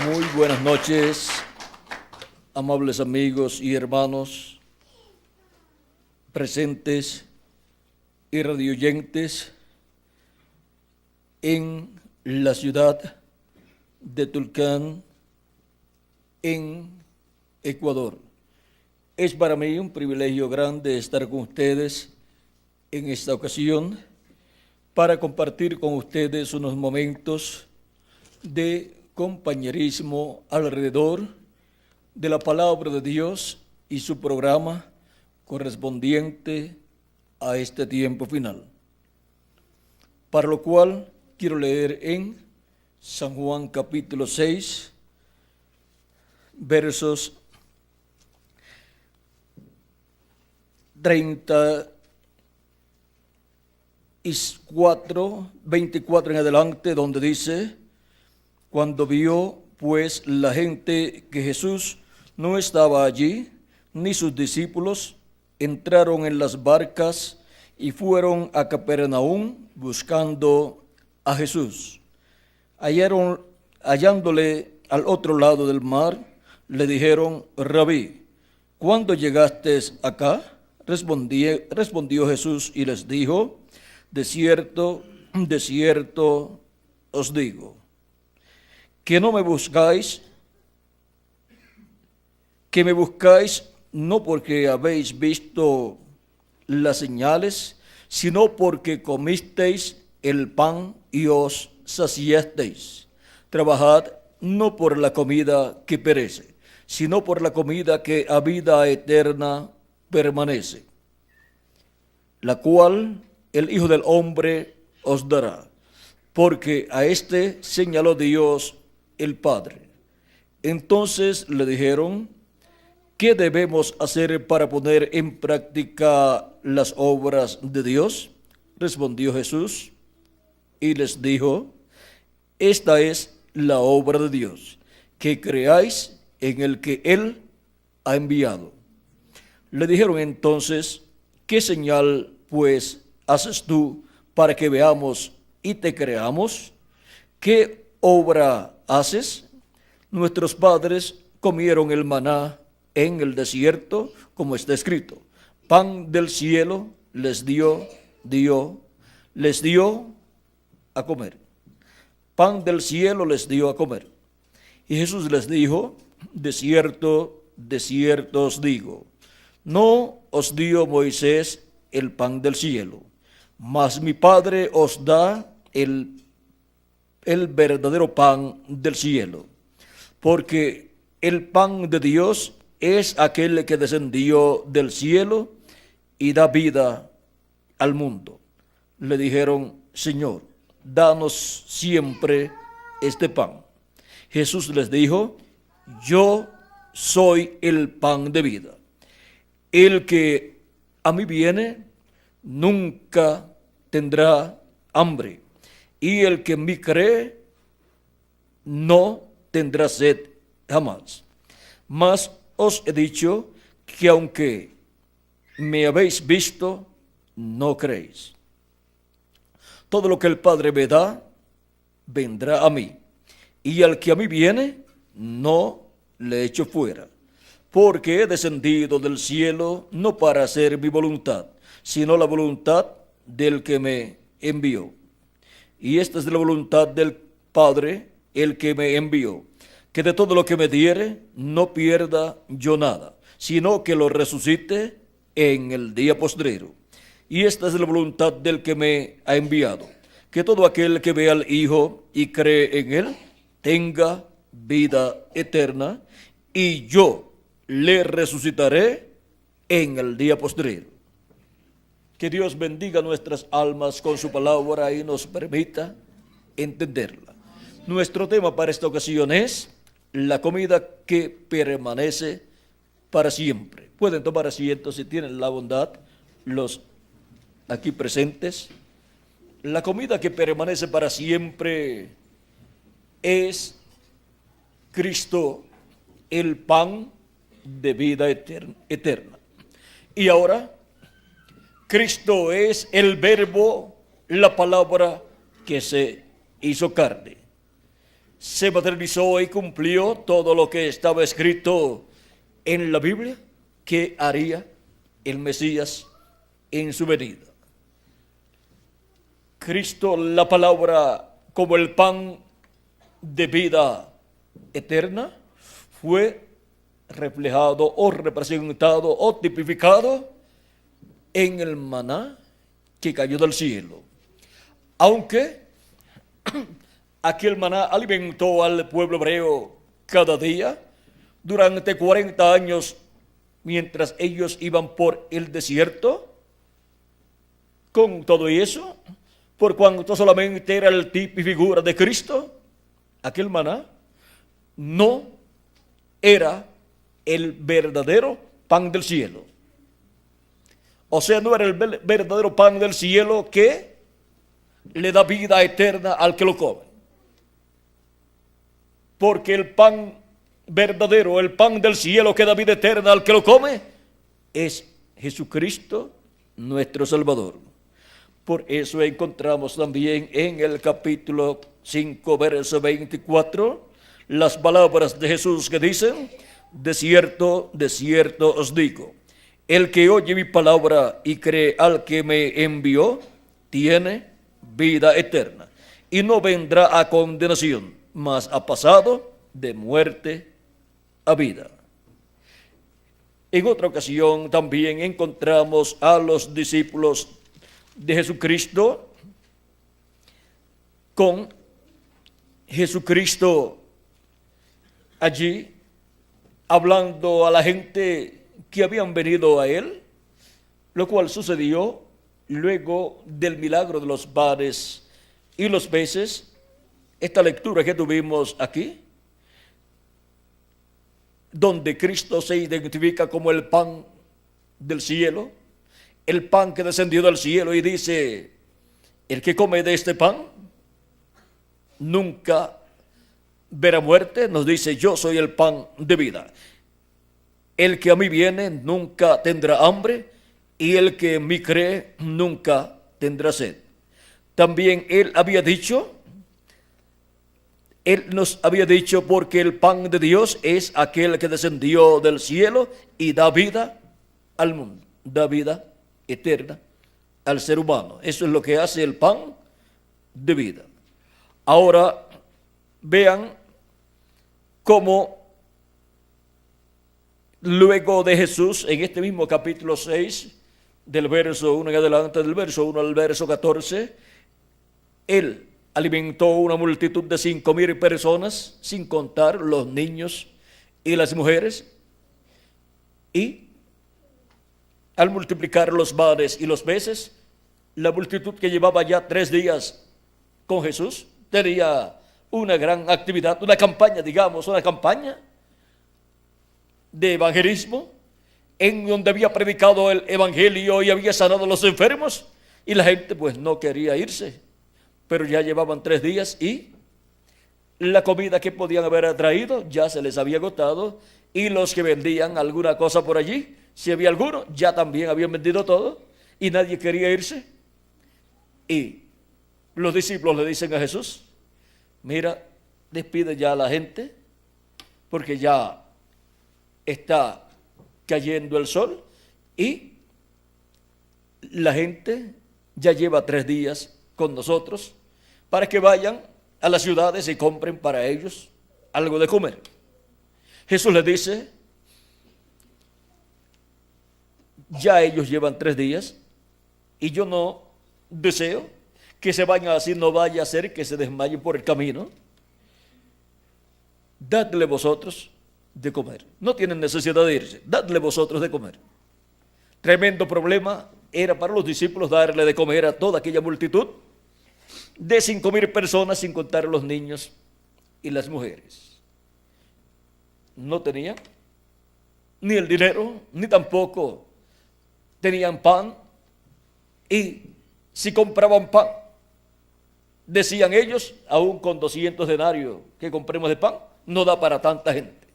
Muy buenas noches, amables amigos y hermanos presentes y radioyentes en la ciudad de Tulcán, en Ecuador. Es para mí un privilegio grande estar con ustedes en esta ocasión para compartir con ustedes unos momentos de compañerismo alrededor de la palabra de Dios y su programa correspondiente a este tiempo final. Para lo cual quiero leer en San Juan capítulo 6, versos 24 en adelante, donde dice: cuando vio pues la gente que Jesús no estaba allí, ni sus discípulos, entraron en las barcas y fueron a Capernaum buscando a Jesús. Hallándole al otro lado del mar, le dijeron: Rabí, ¿cuándo llegaste acá? Respondió Jesús y les dijo: de cierto os digo, que me buscáis no porque habéis visto las señales, sino porque comisteis el pan y os saciasteis. Trabajad no por la comida que perece, sino por la comida que a vida eterna permanece, la cual el Hijo del Hombre os dará, porque a éste señaló Dios el Padre. Entonces le dijeron: ¿qué debemos hacer para poner en práctica las obras de Dios? Respondió Jesús y les dijo: esta es la obra de Dios, que creáis en el que Él ha enviado. Le dijeron entonces: ¿qué señal pues haces tú para que veamos y te creamos? ¿Qué obra haces? Nuestros padres comieron el maná en el desierto, como está escrito: pan del cielo les dio a comer. Pan del cielo les dio a comer. Y Jesús les dijo: de cierto os digo, no os dio Moisés el pan del cielo, mas mi Padre os da el verdadero pan del cielo, porque el pan de Dios es aquel que descendió del cielo y da vida al mundo. Le dijeron: Señor, danos siempre este pan. Jesús les dijo: yo soy el pan de vida. El que a mí viene nunca tendrá hambre, y el que en mí cree no tendrá sed jamás. Mas os he dicho que aunque me habéis visto, no creéis. Todo lo que el Padre me da, vendrá a mí, y al que a mí viene, no le echo fuera, porque he descendido del cielo no para hacer mi voluntad, sino la voluntad del que me envió. Y esta es la voluntad del Padre, el que me envió, que de todo lo que me diere, no pierda yo nada, sino que lo resucite en el día postrero. Y esta es la voluntad del que me ha enviado, que todo aquel que ve al Hijo y cree en Él, tenga vida eterna, y yo le resucitaré en el día postrero. Que Dios bendiga nuestras almas con su palabra y nos permita entenderla. Nuestro tema para esta ocasión es la comida que permanece para siempre. Pueden tomar asiento si tienen la bondad los aquí presentes. La comida que permanece para siempre es Cristo, el pan de vida eterna. Y ahora, Cristo es el verbo, la palabra que se hizo carne. se materializó y cumplió todo lo que estaba escrito en la Biblia que haría el Mesías en su venida. Cristo, la palabra, como el pan de vida eterna, fue reflejado o representado o tipificado en el maná que cayó del cielo. Aunque aquel maná alimentó al pueblo hebreo cada día durante 40 años mientras ellos iban por el desierto, con todo eso, por cuanto solamente era el tipo y figura de Cristo, aquel maná no era el verdadero pan del cielo. O sea, no era el verdadero pan del cielo que le da vida eterna al que lo come. Porque el pan verdadero, el pan del cielo que da vida eterna al que lo come, es Jesucristo, nuestro Salvador. Por eso encontramos también en el capítulo 5, verso 24, las palabras de Jesús que dicen: de cierto os digo, el que oye mi palabra y cree al que me envió, tiene vida eterna, y no vendrá a condenación, mas ha pasado de muerte a vida. En otra ocasión también encontramos a los discípulos de Jesucristo con Jesucristo allí hablando a la gente que habían venido a él, lo cual sucedió luego del milagro de los panes y los peces. Esta lectura que tuvimos aquí, donde Cristo se identifica como el pan del cielo, el pan que descendió del cielo, y dice: el que come de este pan nunca verá muerte. Nos dice: yo soy el pan de vida. El que a mí viene nunca tendrá hambre, y el que en mí cree nunca tendrá sed. También Él nos había dicho, porque el pan de Dios es aquel que descendió del cielo y da vida al mundo, da vida eterna al ser humano. Eso es lo que hace el pan de vida. Ahora vean cómo luego de Jesús, en este mismo capítulo 6, del verso 1 en adelante, del verso 1 al verso 14, Él alimentó una multitud de 5,000 personas, sin contar los niños y las mujeres, y al multiplicar los panes y los peces, la multitud que llevaba ya 3 días con Jesús tenía una gran actividad, una campaña de evangelismo, en donde había predicado el evangelio y había sanado a los enfermos, y la gente pues no quería irse, pero ya llevaban 3 días y la comida que podían haber traído ya se les había agotado, y los que vendían alguna cosa por allí, si había alguno, ya también habían vendido todo y nadie quería irse. Y los discípulos le dicen a Jesús: mira, despide ya a la gente, porque ya está cayendo el sol y la gente ya lleva 3 días con nosotros, para que vayan a las ciudades y compren para ellos algo de comer. Jesús les dice: ya ellos llevan 3 días y yo no deseo que se vayan así, no vaya a ser que se desmayen por el camino. Dadle vosotros de comer. No tienen necesidad de irse, dadle vosotros de comer. Tremendo problema era para los discípulos darle de comer a toda aquella multitud de 5,000 personas, sin contar los niños y las mujeres. No tenían ni el dinero, ni tampoco tenían pan, y si compraban pan, decían ellos, aún con 200 denarios que compremos de pan, no da para tanta gente.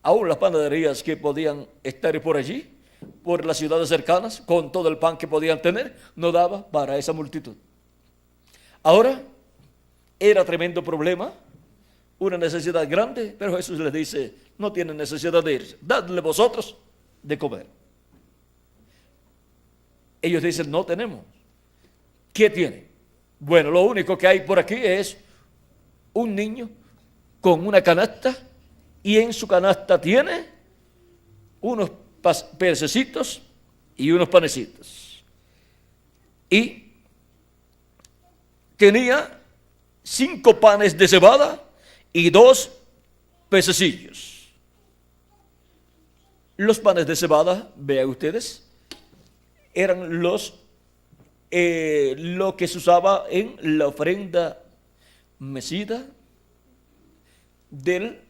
Aún las panaderías que podían estar por allí, por las ciudades cercanas, con todo el pan que podían tener, no daba para esa multitud. Ahora, Era tremendo problema, una necesidad grande, pero Jesús les dice, no tienen necesidad de irse, dadle vosotros de comer. Ellos dicen, no tenemos. ¿Qué tienen? Bueno, lo único que hay por aquí es un niño con una canasta y en su canasta tiene unos pececitos y unos panecitos. Y tenía 5 panes de cebada y 2 pececillos. Los panes de cebada, vean ustedes, eran lo que se usaba en la ofrenda mecida del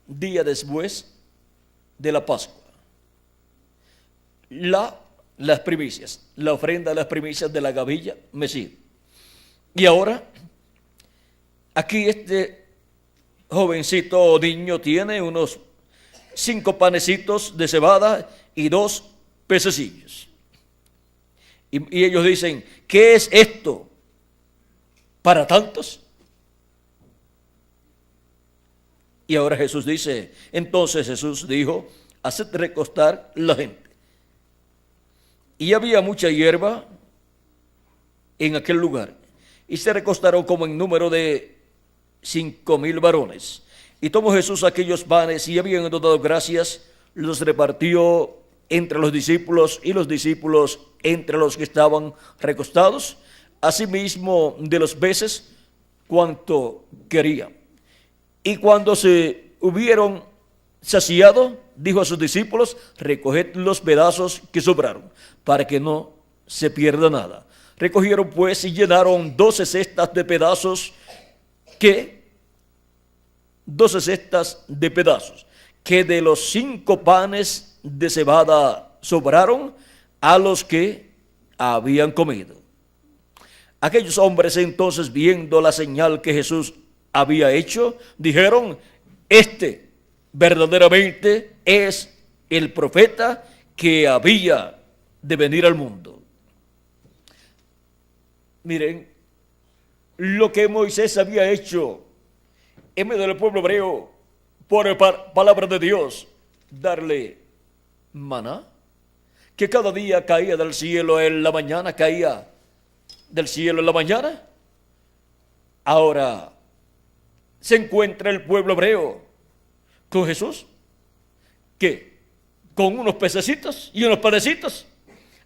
día después de la Pascua. Las primicias, la ofrenda de las primicias de la gavilla mecida. Y ahora, aquí este jovencito o niño tiene unos 5 panecitos de cebada y 2 pececillos. Y ellos dicen, ¿qué es esto para tantos? Y ahora Jesús dice, entonces Jesús dijo, haced recostar la gente. Y había mucha hierba en aquel lugar. Y se recostaron como en número de 5,000 varones. Y tomó Jesús aquellos panes y habiendo dado gracias, los repartió entre los discípulos y los discípulos entre los que estaban recostados, asimismo de los peces cuanto querían. Y cuando se hubieron saciado, dijo a sus discípulos, recoged los pedazos que sobraron, para que no se pierda nada. Recogieron pues y llenaron 12 cestas de pedazos, 12 cestas de pedazos, que de los 5 panes de cebada sobraron a los que habían comido. Aquellos hombres entonces, viendo la señal que Jesús había hecho, dijeron, este verdaderamente es el profeta que había de venir al mundo. Miren, lo que Moisés había hecho en medio del pueblo hebreo por palabra de Dios, darle maná, que cada día caía del cielo en la mañana, caía del cielo en la mañana. Ahora se encuentra el pueblo hebreo con Jesús, que con unos pececitos y unos panecitos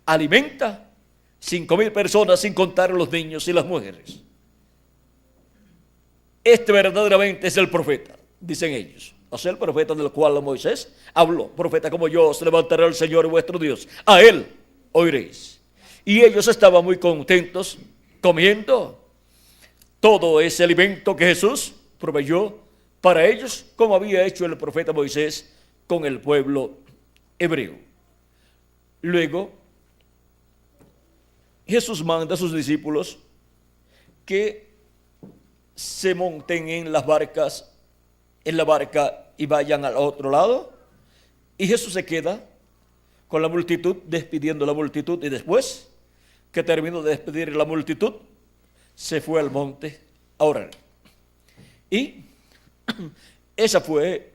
alimenta 5,000 personas, sin contar los niños y las mujeres. Este verdaderamente es el profeta, dicen ellos. O sea, el profeta del cual Moisés habló. Profeta como yo os levantará el Señor vuestro Dios. A él oiréis. Y ellos estaban muy contentos comiendo todo ese alimento que Jesús proveyó para ellos, como había hecho el profeta Moisés con el pueblo hebreo. Luego, Jesús manda a sus discípulos que se monten en la barca y vayan al otro lado. Y Jesús se queda con la multitud, despidiendo la multitud, y después que terminó de despedir la multitud, se fue al monte a orar. Y esa fue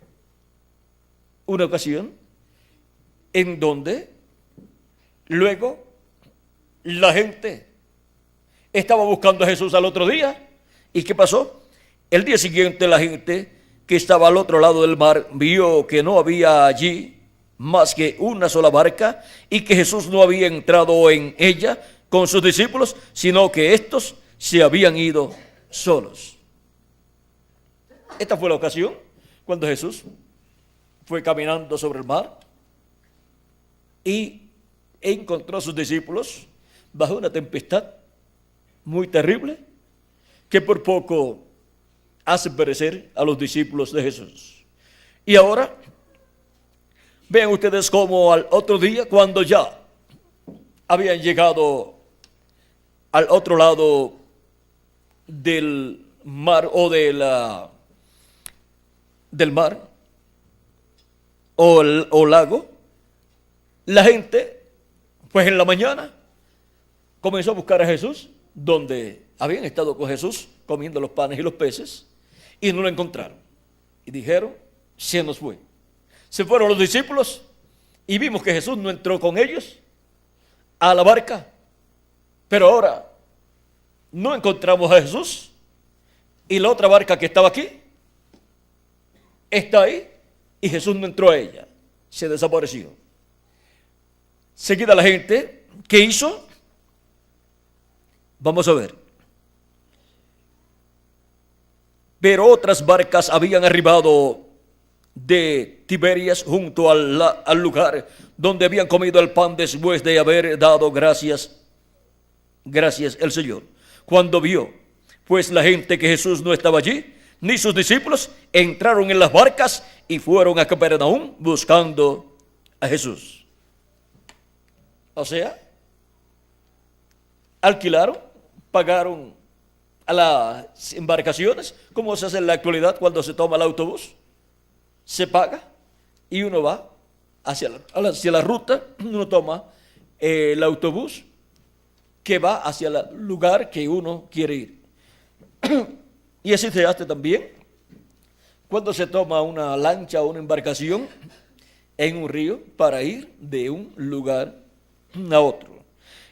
una ocasión en donde luego la gente estaba buscando a Jesús al otro día. ¿Y qué pasó? El día siguiente la gente que estaba al otro lado del mar vio que no había allí más que una sola barca y que Jesús no había entrado en ella con sus discípulos, sino que estos se habían ido solos. Esta fue la ocasión cuando Jesús fue caminando sobre el mar y encontró a sus discípulos bajo una tempestad muy terrible que por poco hace perecer a los discípulos de Jesús. Y ahora, vean ustedes cómo al otro día, cuando ya habían llegado al otro lado del mar o del mar o lago, la gente, pues en la mañana, comenzó a buscar a Jesús donde habían estado con Jesús comiendo los panes y los peces y no lo encontraron. Y dijeron, se nos fue. Se fueron los discípulos y vimos que Jesús no entró con ellos a la barca. Pero ahora no encontramos a Jesús y la otra barca que estaba aquí está ahí y Jesús no entró a ella. Se desapareció. Seguida la gente, ¿qué hizo? Vamos a ver. Pero otras barcas habían arribado de Tiberias junto al lugar donde habían comido el pan después de haber dado gracias el Señor. Cuando vio, pues la gente que Jesús no estaba allí, ni sus discípulos, entraron en las barcas y fueron a Capernaum buscando a Jesús. O sea, alquilaron, pagaron a las embarcaciones, como se hace en la actualidad cuando se toma el autobús. Se paga y uno va hacia la ruta, uno toma el autobús que va hacia el lugar que uno quiere ir. Y así se hace también cuando se toma una lancha o una embarcación en un río para ir de un lugar a otro.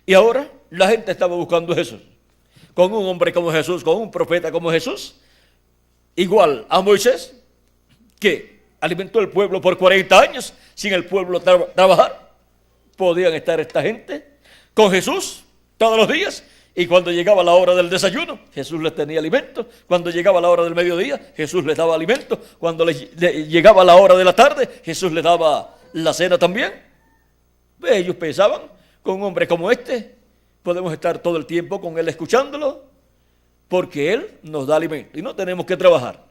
Y ahora la gente estaba buscando a Jesús. Con un hombre como Jesús, con un profeta como Jesús, igual a Moisés, que alimentó el pueblo por 40 años sin el pueblo trabajar. Podían estar esta gente con Jesús todos los días, y cuando llegaba la hora del desayuno, Jesús les tenía alimento. Cuando llegaba la hora del mediodía, Jesús les daba alimento. Cuando llegaba la hora de la tarde, Jesús les daba la cena también. Ellos pensaban, con un hombre como este, podemos estar todo el tiempo con él escuchándolo, porque él nos da alimento y no tenemos que trabajar.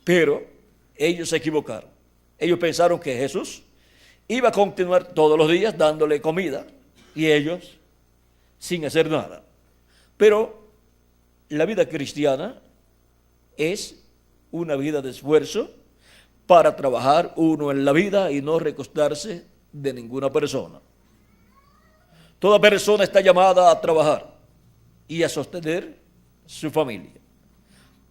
Pero ellos se equivocaron. Ellos pensaron que Jesús iba a continuar todos los días dándole comida y ellos sin hacer nada. Pero la vida cristiana es una vida de esfuerzo para trabajar uno en la vida y no recostarse de ninguna persona. Toda persona está llamada a trabajar y a sostener su familia.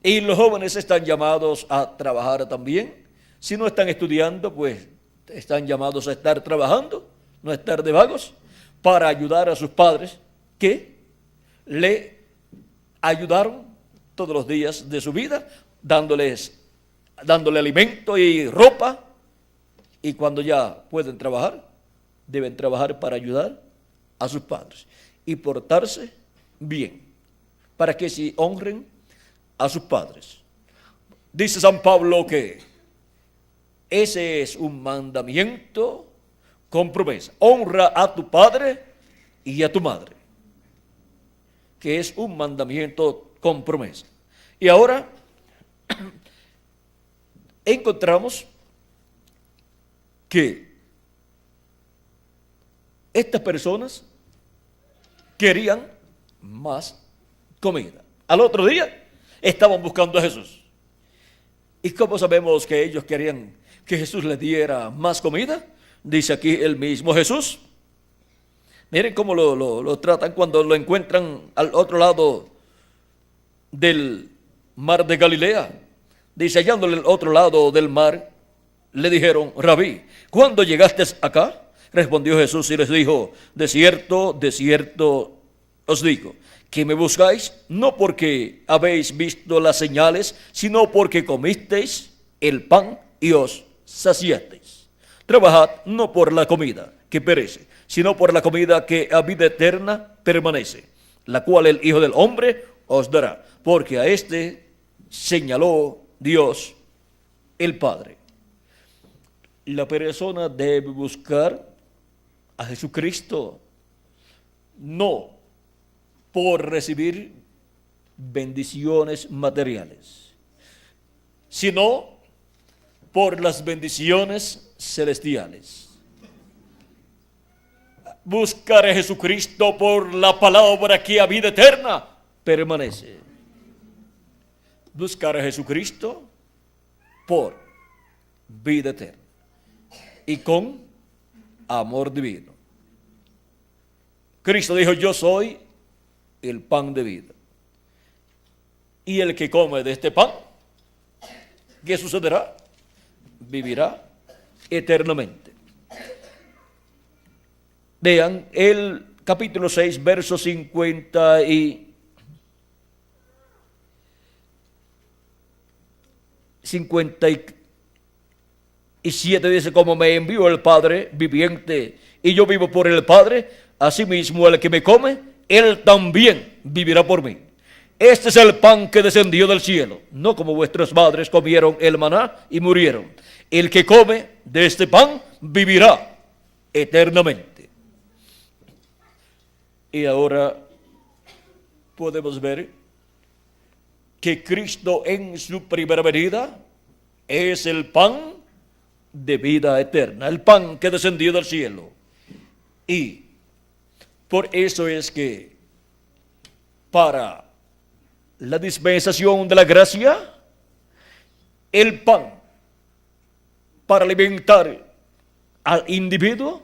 Y los jóvenes están llamados a trabajar también. Si no están estudiando, pues están llamados a estar trabajando, no estar de vagos, para ayudar a sus padres que le ayudaron todos los días de su vida, dándole alimento y ropa. Y cuando ya pueden trabajar, deben trabajar para ayudar a sus padres y portarse bien, para que se honren a sus padres. Dice San Pablo que ese es un mandamiento con promesa. Honra a tu padre y a tu madre, que es un mandamiento con promesa. Y ahora encontramos que estas personas querían más comida. Al otro día estaban buscando a Jesús. ¿Y cómo sabemos que ellos querían que Jesús les diera más comida? Dice aquí el mismo Jesús. Miren cómo lo tratan cuando lo encuentran al otro lado del mar de Galilea. Dice, hallándole al otro lado del mar, le dijeron, Rabí, ¿cuándo llegaste acá? Respondió Jesús y les dijo, de cierto os digo, que me buscáis no porque habéis visto las señales, sino porque comisteis el pan y os saciasteis. Trabajad no por la comida que perece, sino por la comida que a vida eterna permanece, la cual el Hijo del Hombre os dará, porque a este señaló Dios el Padre. La persona debe buscar a Jesucristo no por recibir bendiciones materiales, sino por las bendiciones celestiales. Buscar a Jesucristo por la palabra que a vida eterna permanece. Buscar a Jesucristo por vida eterna y con amor divino. Cristo dijo, yo soy el pan de vida. Y el que come de este pan, ¿qué sucederá? Vivirá eternamente. Vean el capítulo 6, verso 57 dice: como me envió el Padre viviente y yo vivo por el Padre, asimismo el que me come, él también vivirá por mí. Este es el pan que descendió del cielo, no como vuestras madres comieron el maná y murieron. El que come de este pan vivirá eternamente. Y ahora podemos ver que Cristo en su primera venida es el pan de vida eterna, el pan que descendió del cielo. Y por eso es que para la dispensación de la gracia, el pan para alimentar al individuo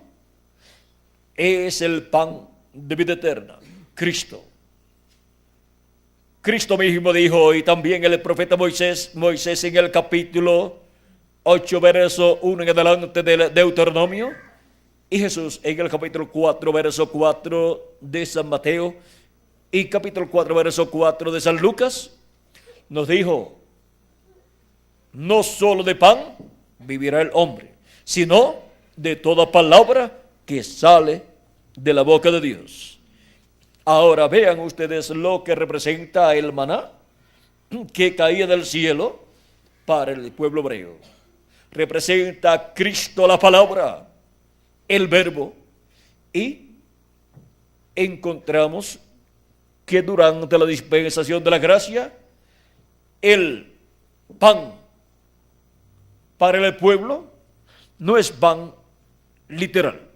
es el pan de vida eterna, Cristo. Cristo mismo dijo, y también el profeta Moisés en el capítulo 8, verso 1 en adelante del Deuteronomio, y Jesús en el capítulo 4, verso 4 de San Mateo, y capítulo 4, verso 4 de San Lucas, nos dijo, no solo de pan vivirá el hombre, sino de toda palabra que sale de la boca de Dios. Ahora vean ustedes lo que representa el maná que caía del cielo para el pueblo hebreo. Representa a Cristo, la palabra, el verbo, y encontramos que durante la dispensación de la gracia, el pan para el pueblo no es pan literal.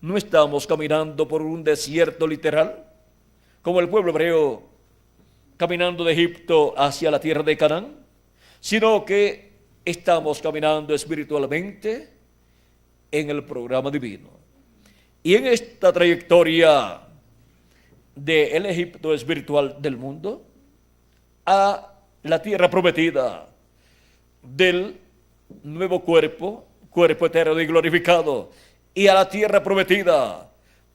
No estamos caminando por un desierto literal, como el pueblo hebreo caminando de Egipto hacia la tierra de Canaán, sino que estamos caminando espiritualmente en el programa divino. Y en esta trayectoria del Egipto espiritual del mundo a la tierra prometida del nuevo cuerpo eterno y glorificado, y a la tierra prometida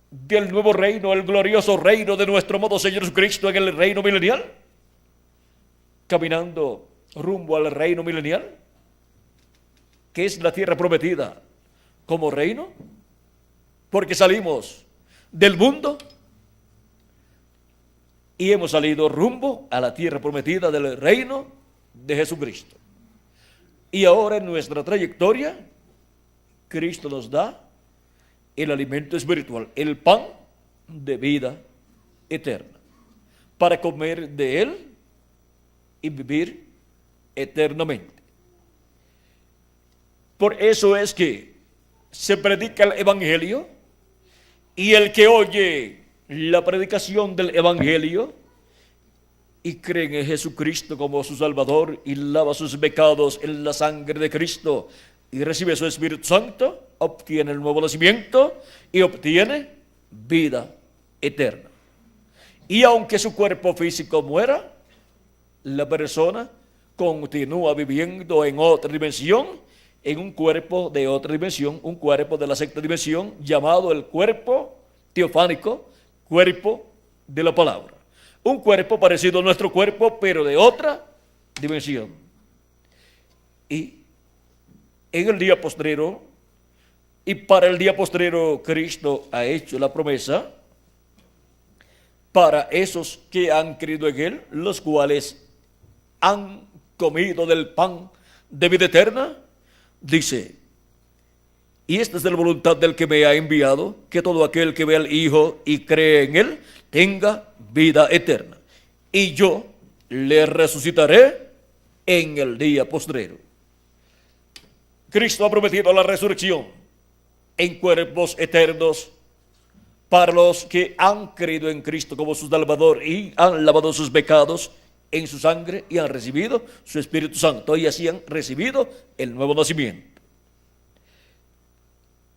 del nuevo reino, el glorioso reino de nuestro amado Señor Jesucristo en el reino milenial, caminando rumbo al reino milenial, que es la tierra prometida como reino, porque salimos del mundo y hemos salido rumbo a la tierra prometida del reino de Jesucristo. Y ahora en nuestra trayectoria, Cristo nos da el alimento espiritual, el pan de vida eterna, para comer de él y vivir eternamente. Por eso es que se predica el Evangelio, y el que oye la predicación del Evangelio y cree en Jesucristo como su Salvador y lava sus pecados en la sangre de Cristo y recibe su Espíritu Santo, obtiene el nuevo nacimiento y obtiene vida eterna. Y aunque su cuerpo físico muera, la persona continúa viviendo en otra dimensión, en un cuerpo de otra dimensión, un cuerpo de la sexta dimensión, llamado el cuerpo teofánico, cuerpo de la palabra. Un cuerpo parecido a nuestro cuerpo, pero de otra dimensión. Y en el día postrero, y para el día postrero, Cristo ha hecho la promesa para esos que han creído en Él, los cuales han comido del pan de vida eterna. Dice, y esta es la voluntad del que me ha enviado, que todo aquel que ve al Hijo y cree en Él, tenga vida eterna. Y yo le resucitaré en el día postrero. Cristo ha prometido la resurrección en cuerpos eternos para los que han creído en Cristo como su Salvador y han lavado sus pecados en su sangre y han recibido su Espíritu Santo y así han recibido el nuevo nacimiento.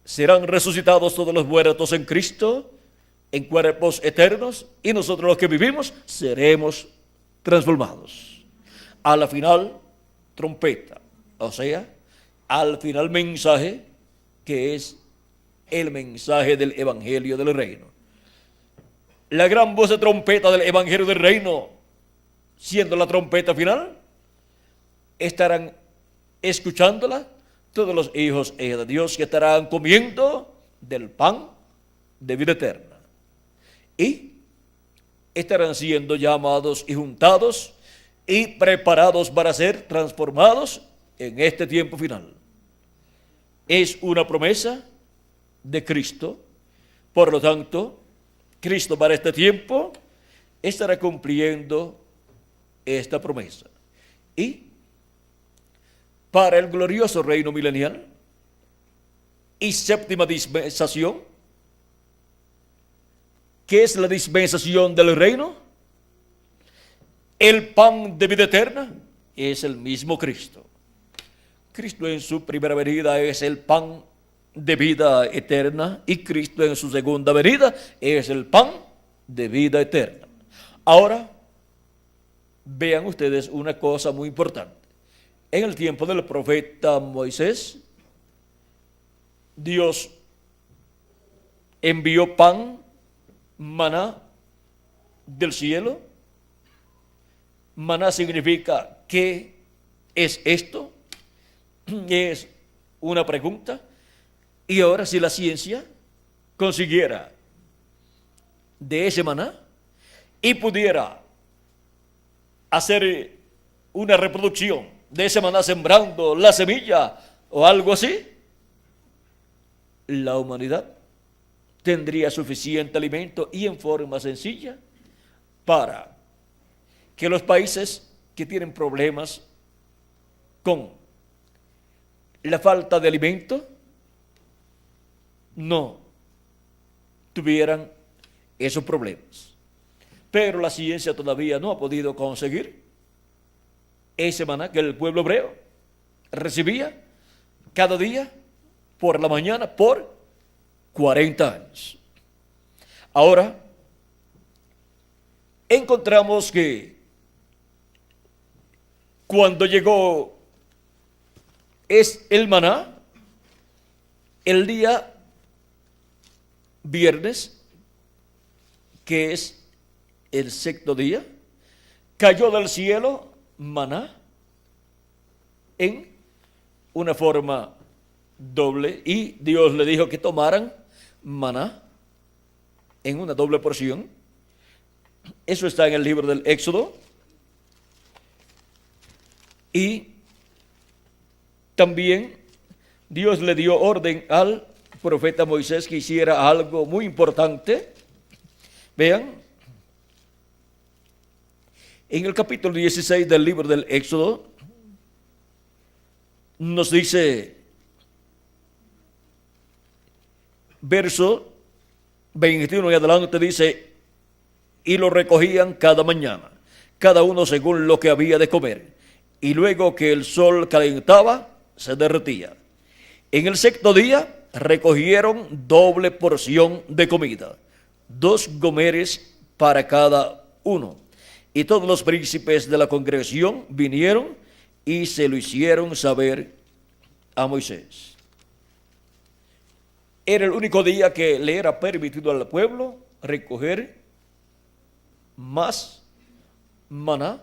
Serán resucitados todos los muertos en Cristo en cuerpos eternos y nosotros los que vivimos seremos transformados. A la final, trompeta, o sea, al final mensaje, que es el mensaje del Evangelio del Reino. La gran voz de trompeta del Evangelio del Reino, siendo la trompeta final, estarán escuchándola todos los hijos e hijas de Dios, que estarán comiendo del pan de vida eterna. Y estarán siendo llamados y juntados y preparados para ser transformados en este tiempo final. Es una promesa de Cristo. Por lo tanto, Cristo para este tiempo estará cumpliendo esta promesa. Y para el glorioso reino milenial y séptima dispensación, ¿qué es la dispensación del reino? El pan de vida eterna es el mismo Cristo. Cristo en su primera venida es el pan de vida eterna y Cristo en su segunda venida es el pan de vida eterna. Ahora, vean ustedes una cosa muy importante. En el tiempo del profeta Moisés, Dios envió pan, maná del cielo. Maná significa, ¿qué es esto? Es una pregunta. Y ahora, si la ciencia consiguiera de ese maná y pudiera hacer una reproducción de ese maná sembrando la semilla o algo así, la humanidad tendría suficiente alimento y en forma sencilla para que los países que tienen problemas con la falta de alimento no tuvieran esos problemas. Pero la ciencia todavía no ha podido conseguir ese maná que el pueblo hebreo recibía cada día por la mañana por 40 años. Ahora, encontramos que cuando llegó es el maná, el día viernes, que es el sexto día, cayó del cielo maná en una forma doble y Dios le dijo que tomaran maná en una doble porción. Eso está en el libro del Éxodo. Y también Dios le dio orden al profeta Moisés que hiciera algo muy importante. Vean, en el capítulo 16 del libro del Éxodo, nos dice, verso 21 y adelante, dice, y lo recogían cada mañana, cada uno según lo que había de comer, y luego que el sol calentaba, se derretía. En el sexto día recogieron doble porción de comida, 2 gomeres para cada uno. Y todos los príncipes de la congregación vinieron y se lo hicieron saber a Moisés. Era el único día que le era permitido al pueblo recoger más maná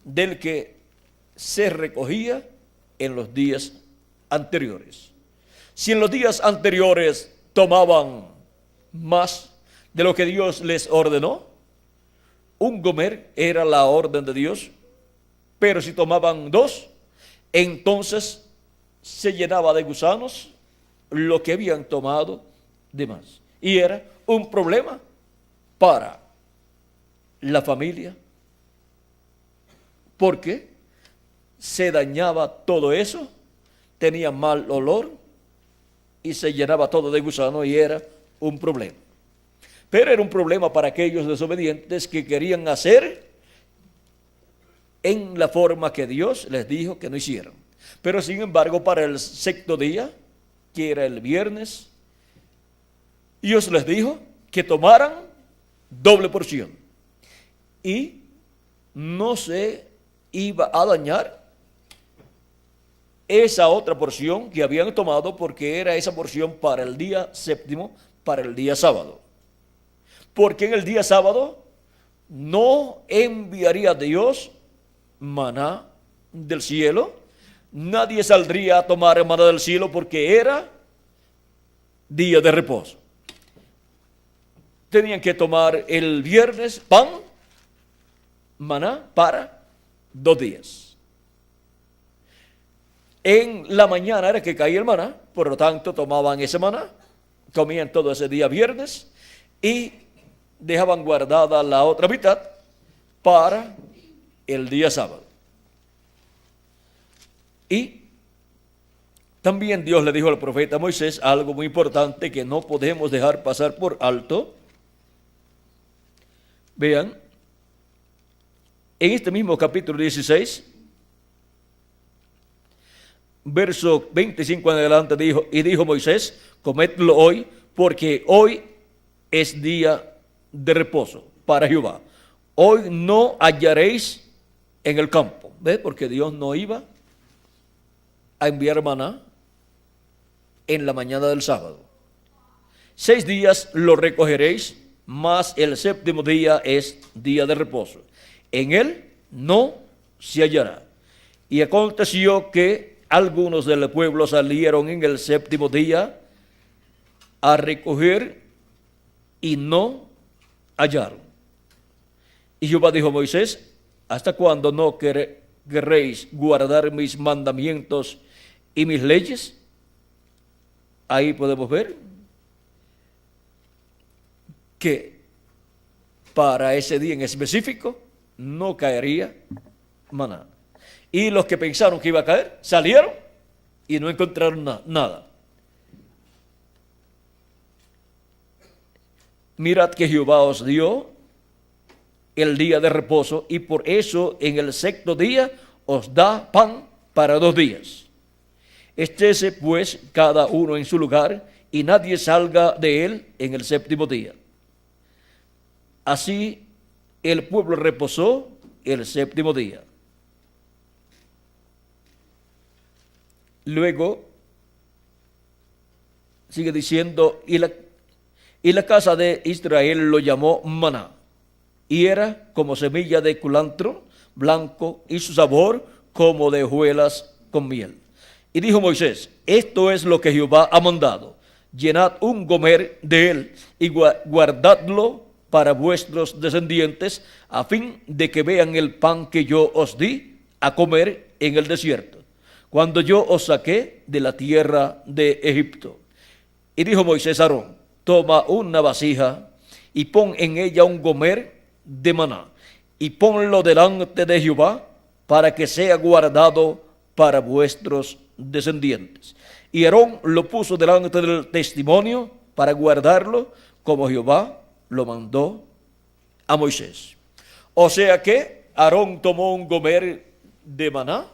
del que se recogía en los días anteriores. Si en los días anteriores tomaban más de lo que Dios les ordenó, un gomer era la orden de Dios, pero si tomaban 2, entonces se llenaba de gusanos lo que habían tomado de más. Y era un problema para la familia, porque se dañaba todo eso, tenía mal olor y se llenaba todo de gusano y era un problema. Pero era un problema para aquellos desobedientes que querían hacer en la forma que Dios les dijo que no hicieran. Pero sin embargo, para el sexto día, que era el viernes, Dios les dijo que tomaran doble porción. Y no se iba a dañar esa otra porción que habían tomado, porque era esa porción para el día séptimo, para el día sábado. Porque en el día sábado no enviaría Dios maná del cielo, nadie saldría a tomar maná del cielo porque era día de reposo. Tenían que tomar el viernes pan, maná, para 2 días. En la mañana era que caía el maná, por lo tanto tomaban ese maná, comían todo ese día viernes y dejaban guardada la otra mitad para el día sábado. Y también Dios le dijo al profeta Moisés algo muy importante que no podemos dejar pasar por alto. Vean, en este mismo capítulo 16, verso 25 en adelante, dijo Moisés: comedlo hoy, porque hoy es día de reposo para Jehová. Hoy no hallaréis en el campo. ¿Ves? Porque Dios no iba a enviar maná en la mañana del sábado. 6 días lo recogeréis, mas el séptimo día es día de reposo. En él no se hallará. Y aconteció que algunos del pueblo salieron en el séptimo día a recoger y no hallaron. Y Jehová dijo a Moisés: ¿hasta cuándo no querréis guardar mis mandamientos y mis leyes? Ahí podemos ver que para ese día en específico no caería maná. Y los que pensaron que iba a caer salieron y no encontraron nada. Mirad que Jehová os dio el día de reposo, y por eso en el sexto día os da pan para 2 días. Estése pues cada uno en su lugar, y nadie salga de él en el séptimo día. Así el pueblo reposó el séptimo día. Luego sigue diciendo: y la casa de Israel lo llamó maná, y era como semilla de culantro blanco, y su sabor como de hojuelas con miel. Y dijo Moisés: esto es lo que Jehová ha mandado: llenad un gomer de él y guardadlo para vuestros descendientes, a fin de que vean el pan que yo os di a comer en el desierto, cuando yo os saqué de la tierra de Egipto. Y dijo Moisés a Aarón: toma una vasija y pon en ella un gomer de maná, y ponlo delante de Jehová, para que sea guardado para vuestros descendientes. Y Aarón lo puso delante del testimonio para guardarlo, como Jehová lo mandó a Moisés. O sea que Aarón tomó un gomer de maná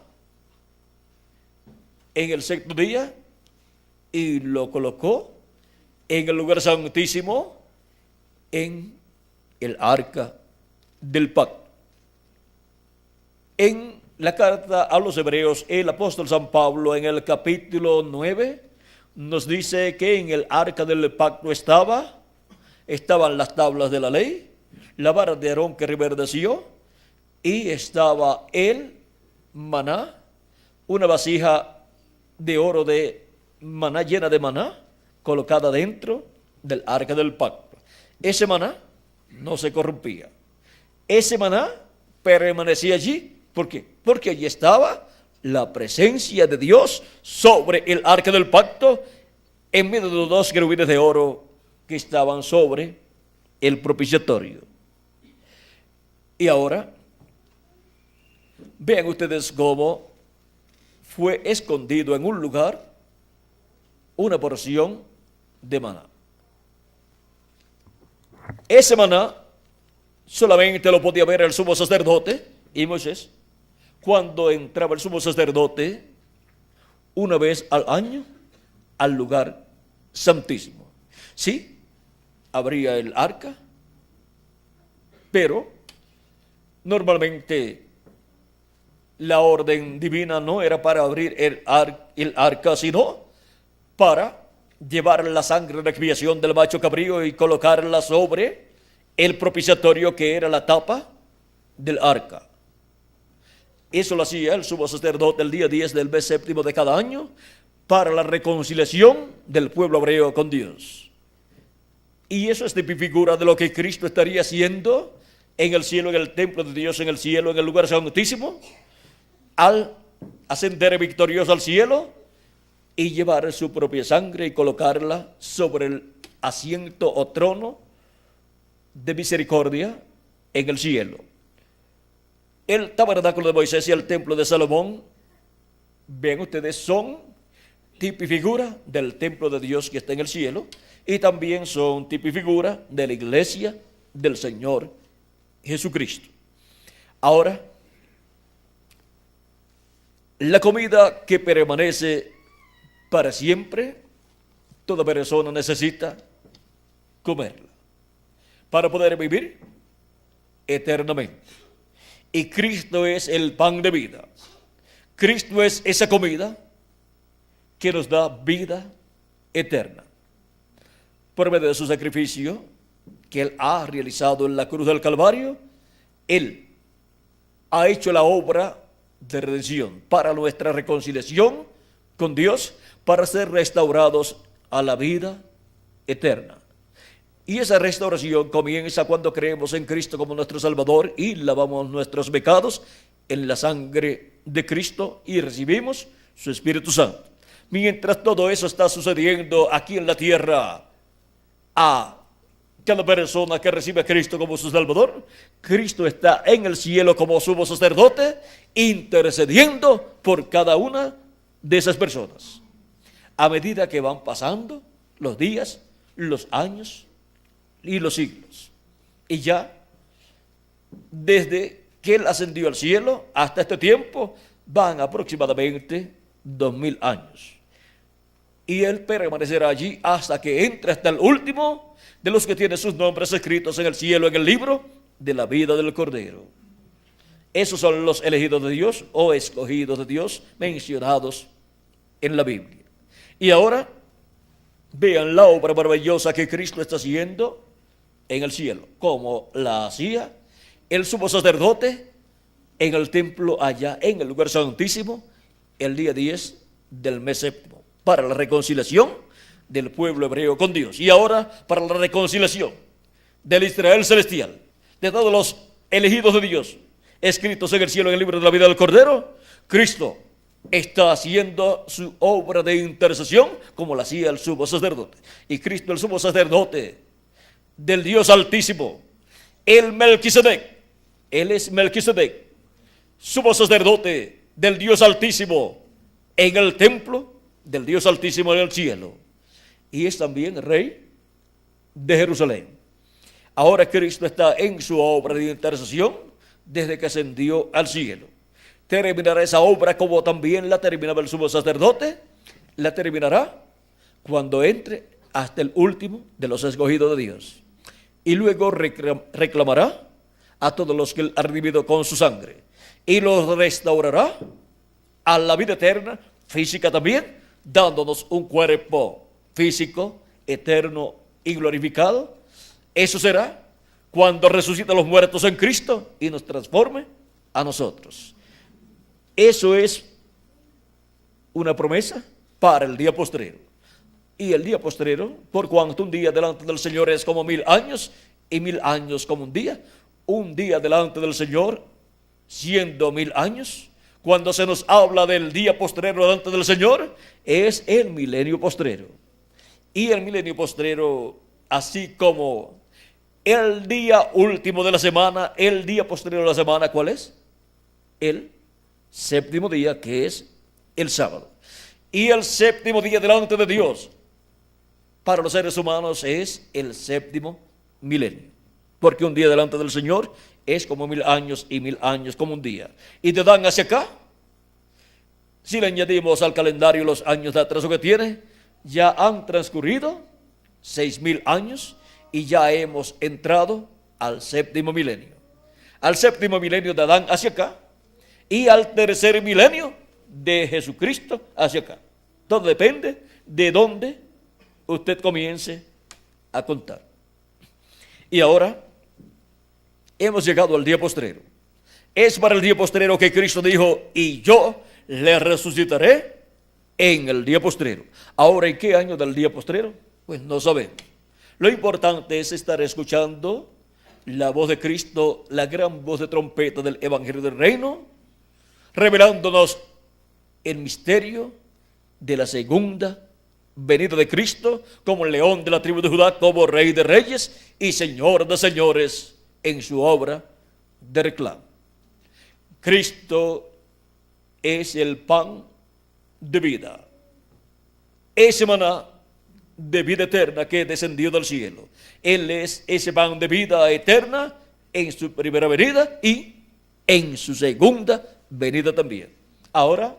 en el sexto día y lo colocó en el lugar santísimo, en el arca del pacto. En la carta a los Hebreos, el apóstol San Pablo, en el capítulo 9, nos dice que en el arca del pacto estaban las tablas de la ley, la vara de Aarón que reverdeció, y estaba el maná, una vasija de oro de maná, llena de maná, colocada dentro del arca del pacto. Ese maná no se corrompía. Ese maná permanecía allí. ¿Por qué? Porque allí estaba la presencia de Dios sobre el arca del pacto, en medio de los 2 querubines de oro que estaban sobre el propiciatorio. Y ahora, vean ustedes cómo fue escondido en un lugar una porción de maná. Ese maná solamente lo podía ver el sumo sacerdote y Moisés, cuando entraba el sumo sacerdote una vez al año al lugar santísimo. Sí, abría el arca, pero Normalmente la orden divina no era para abrir el arca, sino para llevar la sangre de expiación del macho cabrío y colocarla sobre el propiciatorio, que era la tapa del arca. Eso lo hacía el sumo sacerdote el día 10 del mes séptimo de cada año para la reconciliación del pueblo hebreo con Dios. Y eso es figura de lo que Cristo estaría haciendo en el cielo, en el templo de Dios, en el cielo, en el lugar santísimo, al ascender victorioso al cielo y llevar su propia sangre y colocarla sobre el asiento o trono de misericordia en el cielo. El tabernáculo de Moisés y el templo de Salomón, ven ustedes, son tipo y figura del templo de Dios que está en el cielo, y también son tipo y figura de la iglesia del Señor Jesucristo. Ahora, la comida que permanece para siempre, toda persona necesita comerla para poder vivir eternamente. Y Cristo es el pan de vida. Cristo es esa comida que nos da vida eterna. Por medio de su sacrificio que Él ha realizado en la cruz del Calvario, Él ha hecho la obra de redención para nuestra reconciliación con Dios, para ser restaurados a la vida eterna. Y esa restauración comienza cuando creemos en Cristo como nuestro Salvador y lavamos nuestros pecados en la sangre de Cristo y recibimos su Espíritu Santo. Mientras todo eso está sucediendo aquí en la tierra, a cada persona que recibe a Cristo como su Salvador, Cristo está en el cielo como sumo sacerdote, intercediendo por cada una de esas personas. A medida que van pasando los días, los años y los siglos. Y ya, desde que Él ascendió al cielo hasta este tiempo, van aproximadamente 2000 años. Y Él permanecerá allí hasta que entre hasta el último de los que tienen sus nombres escritos en el cielo, en el libro de la vida del Cordero. Esos son los elegidos de Dios o escogidos de Dios mencionados en la Biblia. Y ahora, vean la obra maravillosa que Cristo está haciendo en el cielo, como la hacía el sumo sacerdote en el templo allá en el lugar santísimo el día 10 del mes séptimo, para la reconciliación del pueblo hebreo con Dios. Y ahora para la reconciliación del Israel celestial, de todos los elegidos de Dios, escritos en el cielo en el libro de la vida del Cordero, Cristo está haciendo su obra de intercesión como la hacía el sumo sacerdote. Y Cristo, el sumo sacerdote del Dios Altísimo, el Melquisedec, Él es Melquisedec, sumo sacerdote del Dios Altísimo en el templo del Dios Altísimo en el cielo, y es también rey de Jerusalén. Ahora Cristo está en su obra de intercesión desde que ascendió al cielo. Terminará esa obra como también la terminaba el sumo sacerdote, la terminará cuando entre hasta el último de los escogidos de Dios. Y luego reclamará a todos los que Él ha redimido con su sangre y los restaurará a la vida eterna, física también, dándonos un cuerpo físico, eterno y glorificado. Eso será cuando resucite a los muertos en Cristo y nos transforme a nosotros. Eso es una promesa para el día postrero. Y el día postrero, por cuanto un día delante del Señor es como 1000 años, y 1000 años como un día delante del Señor siendo 1000 años, cuando se nos habla del día postrero delante del Señor, es el milenio postrero. Y el milenio postrero, así como el día último de la semana, el día postrero de la semana, ¿cuál es? El séptimo día, que es el sábado. Y el séptimo día delante de Dios para los seres humanos es el séptimo milenio, porque un día delante del Señor es como 1000 años y 1000 años como un día. Y de Dan hacia acá, si le añadimos al calendario los años de atraso que tiene, ya han transcurrido 6000 años y ya hemos entrado al séptimo milenio. al séptimo milenio de Adán hacia acá y al tercer milenio de Jesucristo hacia acá. Todo depende de dónde usted comience a contar. Y ahora hemos llegado al día postrero. Es para el día postrero que Cristo dijo, y yo le resucitaré en el día postrero. Ahora, ¿en qué año del día postrero? Pues no sabemos. Lo importante es estar escuchando la voz de Cristo, la gran voz de trompeta del Evangelio del Reino, revelándonos el misterio de la segunda venida de Cristo como león de la tribu de Judá, como Rey de Reyes y Señor de Señores en su obra de reclamo. Cristo es el pan de vida, ese maná de vida eterna que descendió del cielo. Él es ese pan de vida eterna en su primera venida y en su segunda venida también. Ahora,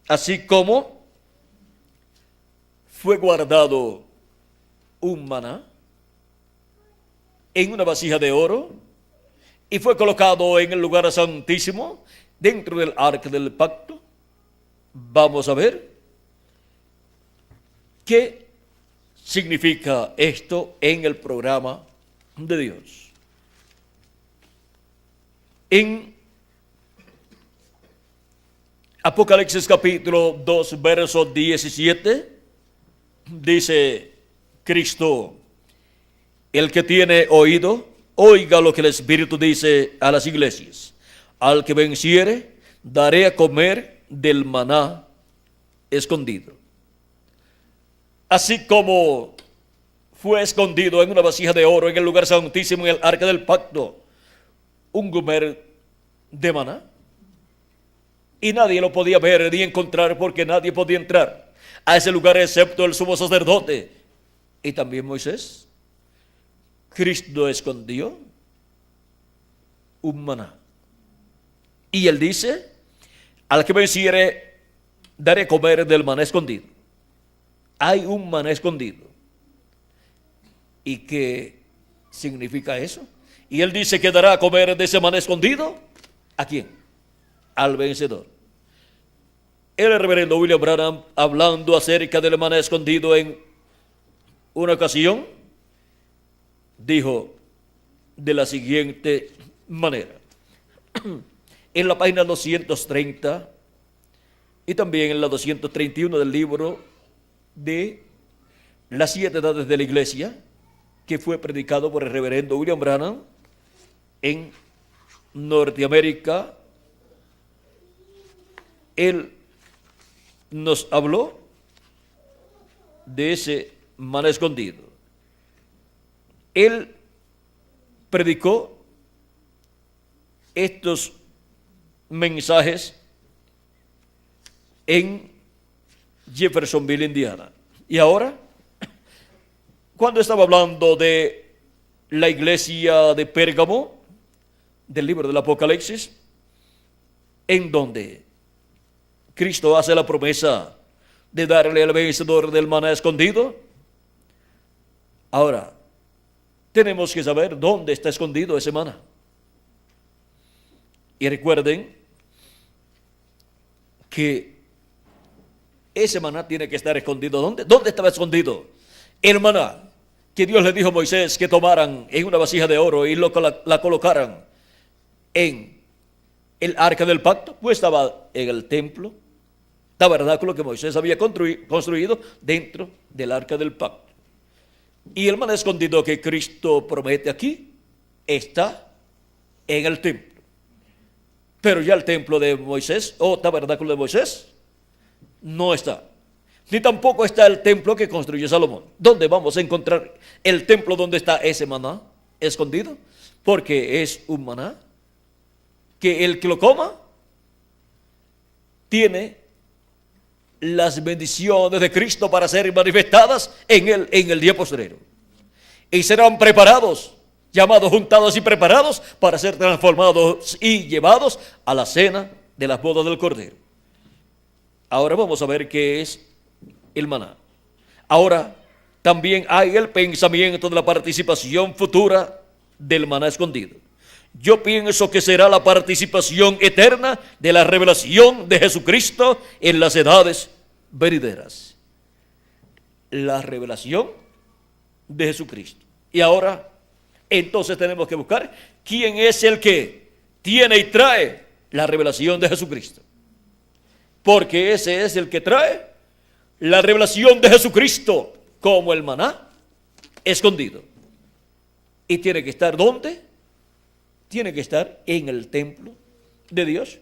así como fue guardado un maná en una vasija de oro y fue colocado en el lugar santísimo dentro del arca del pacto, vamos a ver qué significa esto en el programa de Dios. En Apocalipsis capítulo 2, verso 17, dice Cristo, el que tiene oído, oiga lo que el Espíritu dice a las iglesias. Al que venciere, daré a comer del maná escondido. Así como fue escondido en una vasija de oro en el lugar santísimo, en el arca del pacto, un gomer de maná, y nadie lo podía ver ni encontrar porque nadie podía entrar a ese lugar excepto el sumo sacerdote y también Moisés. Cristo escondió un maná y él dice, al que venciere daré comer del maná escondido. Hay un maná escondido. ¿Y qué significa eso? Y él dice que dará a comer de ese maná escondido. ¿A quién? Al vencedor. El reverendo William Branham, hablando acerca del maná escondido en una ocasión, dijo de la siguiente manera. En la página 230 y también en la 231 del libro de las 7 edades de la iglesia, que fue predicado por el reverendo William Branham en Norteamérica, él nos habló de ese maná escondido. Él predicó estos mensajes en Jeffersonville, Indiana. Y ahora, cuando estaba hablando de la iglesia de Pérgamo, del libro del Apocalipsis, en donde Cristo hace la promesa de darle al vencedor del maná escondido, ahora tenemos que saber dónde está escondido ese maná. Y recuerden que ese maná tiene que estar escondido. ¿Dónde estaba escondido el maná que Dios le dijo a Moisés que tomaran en una vasija de oro y la colocaran en el arca del pacto? Pues estaba en el templo, tabernáculo que Moisés había construido dentro del arca del pacto. Y el maná escondido que Cristo promete aquí está en el templo. Pero ya el templo de Moisés, o tabernáculo de Moisés, no está. Ni tampoco está el templo que construyó Salomón. ¿Dónde vamos a encontrar el templo donde está ese maná escondido? Porque es un maná que el que lo coma tiene las bendiciones de Cristo para ser manifestadas en el día postrero. Y serán preparados, llamados, juntados y preparados para ser transformados y llevados a la cena de las bodas del Cordero. Ahora vamos a ver qué es el maná. Ahora también hay el pensamiento de la participación futura del maná escondido. yo pienso que será la participación eterna de la revelación de Jesucristo en las edades venideras. La revelación de Jesucristo. Y ahora, entonces tenemos que buscar quién es el que tiene y trae la revelación de Jesucristo. Porque ese es el que trae la revelación de Jesucristo como el maná escondido. ¿Y tiene que estar dónde? Tiene que estar en el templo de Dios,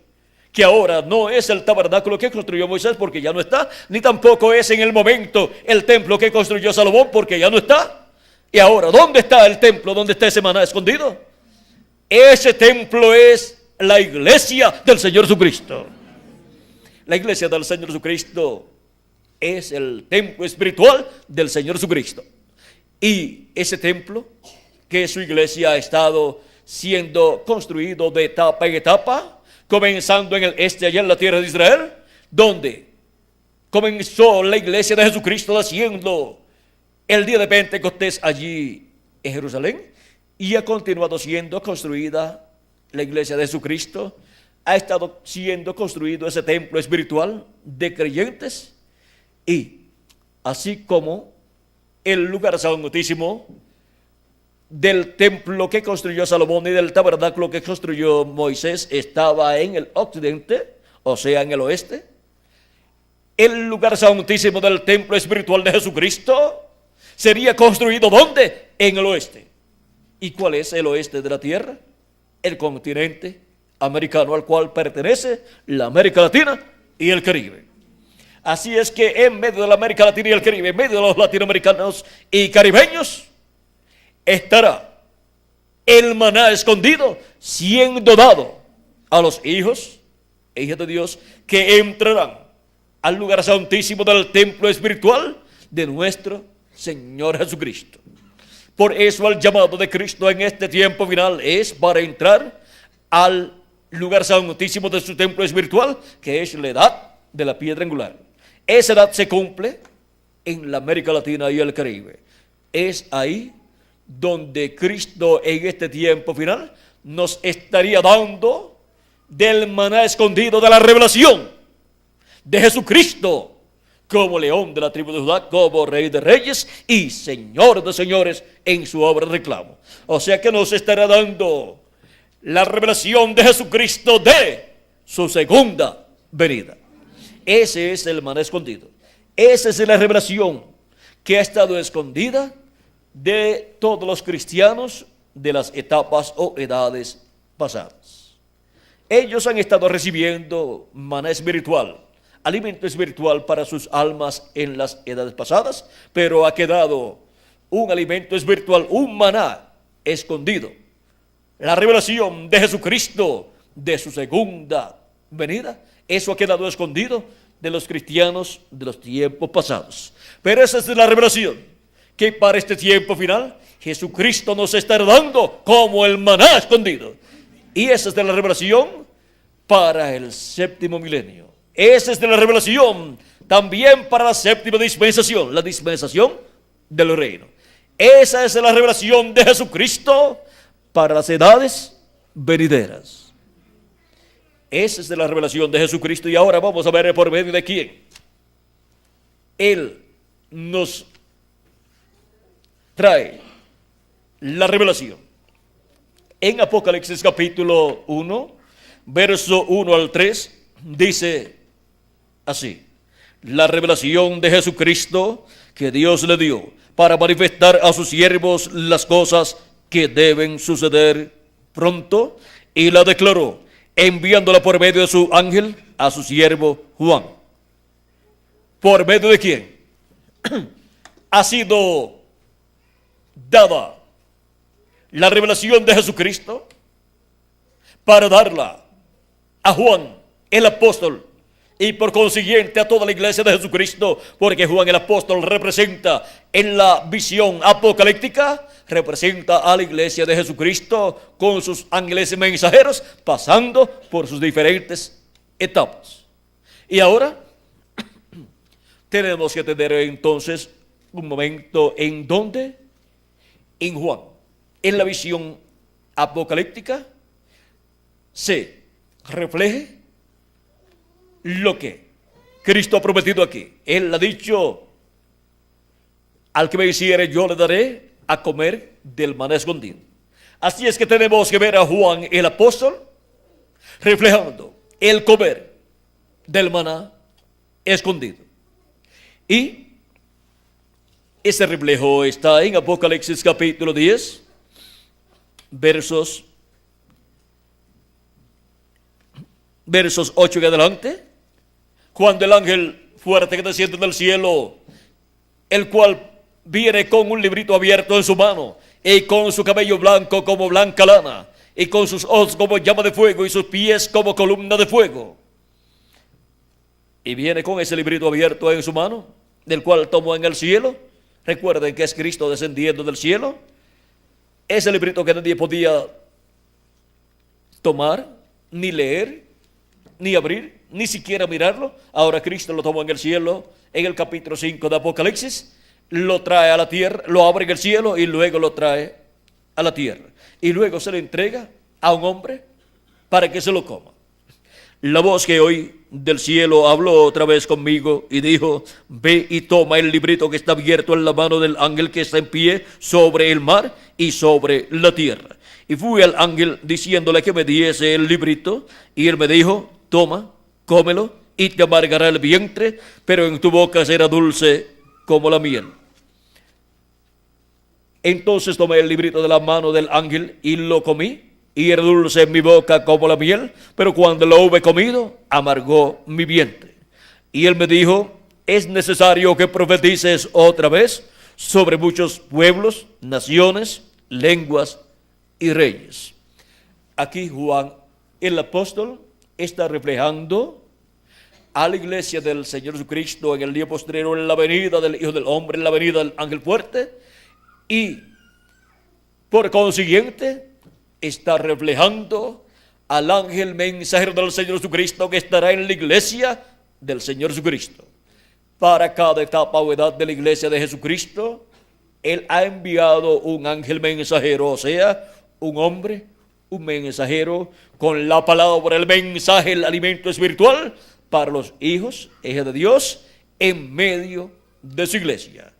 que ahora no es el tabernáculo que construyó Moisés porque ya no está, ni tampoco es en el momento el templo que construyó Salomón porque ya no está. Y ahora, ¿dónde está el templo? ¿Dónde está ese maná escondido? Ese templo es la iglesia del Señor Jesucristo. La iglesia del Señor Jesucristo es el templo espiritual del Señor Jesucristo. Y ese templo, que su iglesia ha estado siendo construido de etapa en etapa, comenzando en el este, allá en la tierra de Israel, donde comenzó la iglesia de Jesucristo haciendo el día de Pentecostés allí en Jerusalén, y ha continuado siendo construida la iglesia de Jesucristo. Ha estado siendo construido ese templo espiritual de creyentes, y así como el lugar santísimo del templo que construyó Salomón y del tabernáculo que construyó Moisés estaba en el occidente, o sea, en el oeste, el lugar santísimo del templo espiritual de Jesucristo sería construido ¿dónde? En el oeste. ¿Y cuál es el oeste de la tierra? El continente americano, al cual pertenece la América Latina y el Caribe. Así es que en medio de la América Latina y el Caribe, en medio de los latinoamericanos y caribeños, estará el maná escondido siendo dado a los hijos e hijas de Dios que entrarán al lugar santísimo del templo espiritual de nuestro Señor Jesucristo. Por eso el llamado de Cristo en este tiempo final es para entrar al lugar santísimo de su templo espiritual, que es la edad de la piedra angular. Esa edad se cumple en la América Latina y el Caribe. Es ahí donde Cristo en este tiempo final nos estaría dando del maná escondido de la revelación de Jesucristo como león de la tribu de Judá, como rey de reyes y señor de señores en su obra de reclamo. O sea que nos estará dando la revelación de Jesucristo de su segunda venida. Ese es el maná escondido. Esa es la revelación que ha estado escondida de todos los cristianos de las etapas o edades pasadas. Ellos han estado recibiendo maná espiritual, alimento espiritual para sus almas en las edades pasadas, pero ha quedado un alimento espiritual, un maná escondido. La revelación de Jesucristo de su segunda venida, eso ha quedado escondido de los cristianos de los tiempos pasados. Pero esa es la revelación que para este tiempo final Jesucristo nos está dando como el maná escondido. Y esa es la revelación para el séptimo milenio. Esa es la revelación también para la séptima dispensación, la dispensación del reino. Esa es la revelación de Jesucristo para las edades venideras. Esa es la revelación de Jesucristo. Y ahora vamos a ver por medio de quién Él nos trae la revelación. En Apocalipsis capítulo 1, verso 1 al 3, dice así: la revelación de Jesucristo que Dios le dio para manifestar a sus siervos las cosas que deben suceder pronto, y la declaró enviándola por medio de su ángel a su siervo Juan. ¿Por medio de quién? Ha sido dada la revelación de Jesucristo para darla a Juan el apóstol, y por consiguiente a toda la iglesia de Jesucristo, porque Juan el apóstol representa en la visión apocalíptica, representa a la iglesia de Jesucristo con sus ángeles y mensajeros, pasando por sus diferentes etapas. Y ahora tenemos que tener entonces un momento en donde, en Juan, en la visión apocalíptica, se refleje lo que Cristo ha prometido aquí. Él ha dicho: al que me hiciere, yo le daré a comer del maná escondido. Así es que tenemos que ver a Juan el apóstol reflejando el comer del maná escondido. Y ese reflejo está en Apocalipsis capítulo 10, versos 8 en adelante, cuando el ángel fuerte que desciende del cielo, el cual viene con un librito abierto en su mano, y con su cabello blanco como blanca lana, y con sus ojos como llama de fuego, y sus pies como columna de fuego. Y viene con ese librito abierto en su mano, del cual tomó en el cielo. Recuerden que es Cristo descendiendo del cielo. Ese librito que nadie podía tomar, ni leer, ni abrir, ni siquiera mirarlo. Ahora Cristo lo tomó en el cielo, en el capítulo 5 de Apocalipsis. Lo trae a la tierra, lo abre en el cielo y luego lo trae a la tierra. Y luego se le entrega a un hombre para que se lo coma. La voz que oí del cielo habló otra vez conmigo y dijo: ve y toma el librito que está abierto en la mano del ángel que está en pie sobre el mar y sobre la tierra. Y fui al ángel diciéndole que me diese el librito, y él me dijo: toma, cómelo, y te amargará el vientre, pero en tu boca será dulce como la miel. Entonces tomé el librito de la mano del ángel y lo comí, y era dulce en mi boca como la miel, pero cuando lo hube comido, amargó mi vientre. Y él me dijo: es necesario que profetices otra vez sobre muchos pueblos, naciones, lenguas y reyes. Aquí Juan el apóstol está reflejando a la iglesia del Señor Jesucristo en el día postrero, en la venida del Hijo del Hombre, en la venida del ángel fuerte, y por consiguiente está reflejando al ángel mensajero del Señor Jesucristo que estará en la iglesia del Señor Jesucristo. Para cada etapa o edad de la iglesia de Jesucristo, Él ha enviado un ángel mensajero, o sea, un hombre, un mensajero con la palabra, el mensaje, el alimento espiritual para los hijos, hijas de Dios, en medio de su iglesia.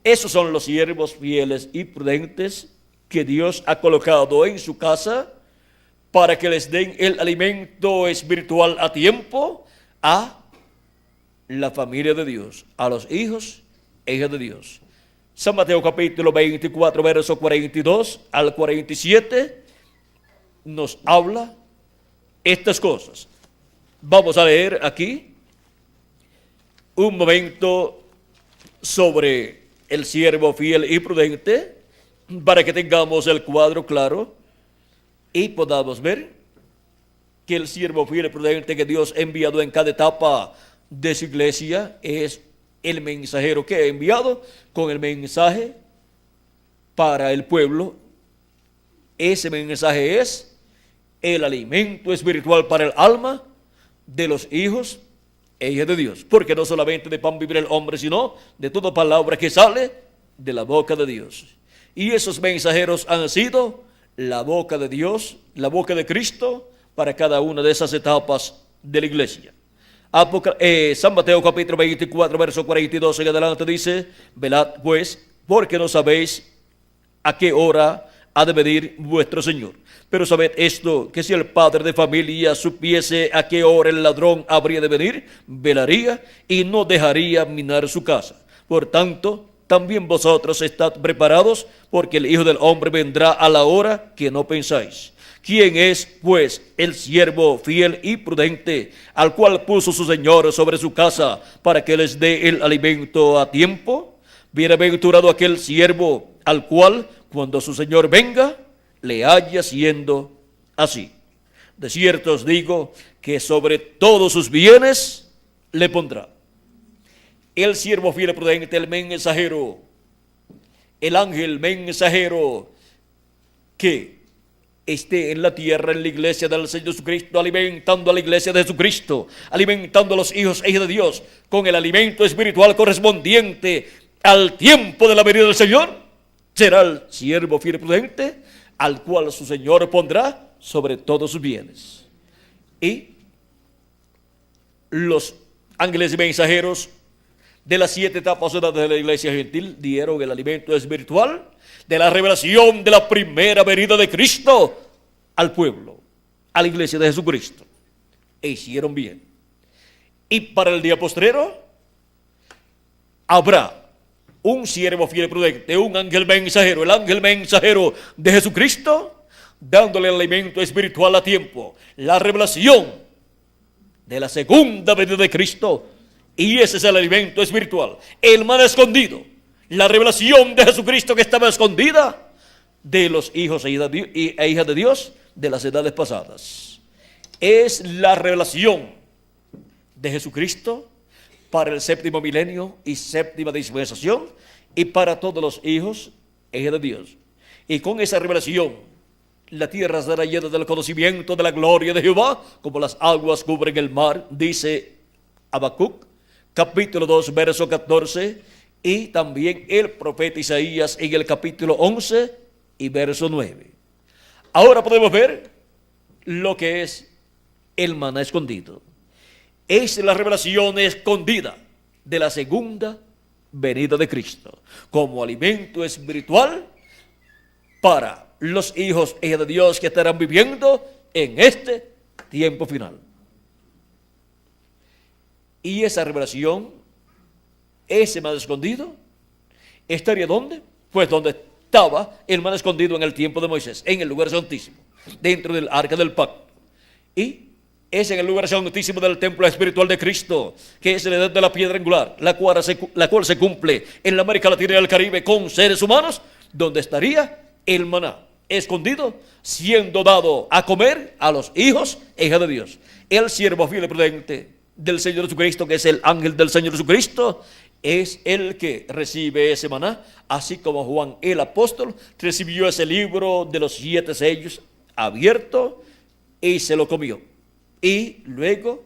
Esos son los siervos fieles y prudentes que Dios ha colocado en su casa para que les den el alimento espiritual a tiempo a la familia de Dios, a los hijos e hijas de Dios. San Mateo capítulo 24, verso 42 al 47 nos habla estas cosas. Vamos a leer aquí un momento sobre el siervo fiel y prudente para que tengamos el cuadro claro y podamos ver que el siervo fiel y prudente que Dios ha enviado en cada etapa de su iglesia es el mensajero que ha enviado con el mensaje para el pueblo. Ese mensaje es el alimento espiritual para el alma de los hijos e hijas de Dios, porque no solamente de pan vivirá el hombre, sino de toda palabra que sale de la boca de Dios. Y esos mensajeros han sido la boca de Dios, la boca de Cristo para cada una de esas etapas de la iglesia. San Mateo capítulo 24, verso 42 en adelante dice: velad pues, porque no sabéis a qué hora ha de venir vuestro Señor. Pero sabed esto, que si el padre de familia supiese a qué hora el ladrón habría de venir, velaría y no dejaría minar su casa. Por tanto, también vosotros estad preparados, porque el Hijo del Hombre vendrá a la hora que no pensáis. ¿Quién es, pues, el siervo fiel y prudente, al cual puso su Señor sobre su casa, para que les dé el alimento a tiempo? Bienaventurado aquel siervo, al cual, cuando su Señor venga, le haya siendo así. De cierto os digo, que sobre todos sus bienes le pondrá. El siervo fiel y prudente, el mensajero, el ángel mensajero que esté en la tierra, en la iglesia del Señor Jesucristo, alimentando a la iglesia de Jesucristo, alimentando a los hijos e hijas de Dios con el alimento espiritual correspondiente al tiempo de la venida del Señor, será el siervo fiel y prudente al cual su Señor pondrá sobre todos sus bienes. Y los ángeles mensajeros de las 7 etapas de la iglesia gentil dieron el alimento espiritual de la revelación de la primera venida de Cristo al pueblo, a la iglesia de Jesucristo. E hicieron bien. Y para el día postrero habrá un siervo fiel y prudente, un ángel mensajero, el ángel mensajero de Jesucristo, dándole el alimento espiritual a tiempo, la revelación de la segunda venida de Cristo. Y ese es el alimento espiritual, el maná escondido, la revelación de Jesucristo que estaba escondida de los hijos e hijas de Dios de las edades pasadas. Es la revelación de Jesucristo para el séptimo milenio y séptima dispensación y para todos los hijos e hijas de Dios. Y con esa revelación la tierra será llena del conocimiento de la gloria de Jehová, como las aguas cubren el mar, dice Habacuc, capítulo 2, verso 14, y también el profeta Isaías en el capítulo 11 y verso 9. Ahora podemos ver lo que es el maná escondido. Es la revelación escondida de la segunda venida de Cristo, como alimento espiritual para los hijos e hijas de Dios que estarán viviendo en este tiempo final. Y esa revelación, ese maná escondido, ¿estaría dónde? Pues donde estaba el maná escondido en el tiempo de Moisés, en el lugar santísimo, dentro del arca del pacto. Y es en el lugar santísimo del templo espiritual de Cristo, que es la edad de la piedra angular, la cual se cumple en la América Latina y el Caribe con seres humanos, donde estaría el maná escondido, siendo dado a comer a los hijos e hijas de Dios. El siervo fiel y prudente del Señor Jesucristo, que es el ángel del Señor Jesucristo, es el que recibe ese maná, así como Juan el apóstol recibió ese libro de los 7 sellos abierto y se lo comió. Y luego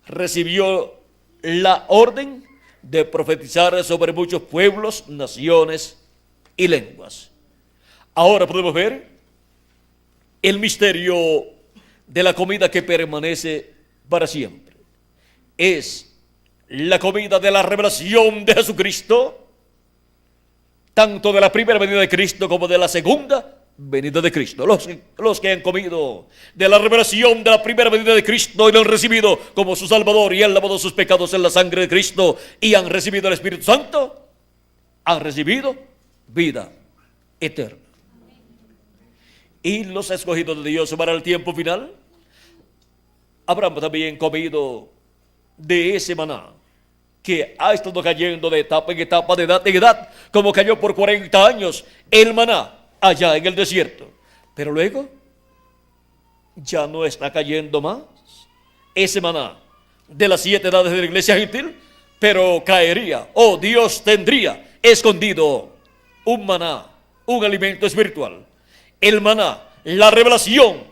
recibió la orden de profetizar sobre muchos pueblos, naciones y lenguas. Ahora podemos ver el misterio de la comida que permanece para siempre. Es la comida de la revelación de Jesucristo, tanto de la primera venida de Cristo como de la segunda venida de Cristo. Los que han comido de la revelación de la primera venida de Cristo y lo han recibido como su Salvador y han lavado sus pecados en la sangre de Cristo y han recibido el Espíritu Santo, han recibido vida eterna. Y los escogidos de Dios para el tiempo final habrán también comido de ese maná que ha estado cayendo de etapa en etapa, de edad en edad, como cayó por 40 años el maná allá en el desierto. Pero luego ya no está cayendo más ese maná de las 7 edades de la iglesia gentil, pero caería, Dios tendría escondido un maná, un alimento espiritual. El maná, la revelación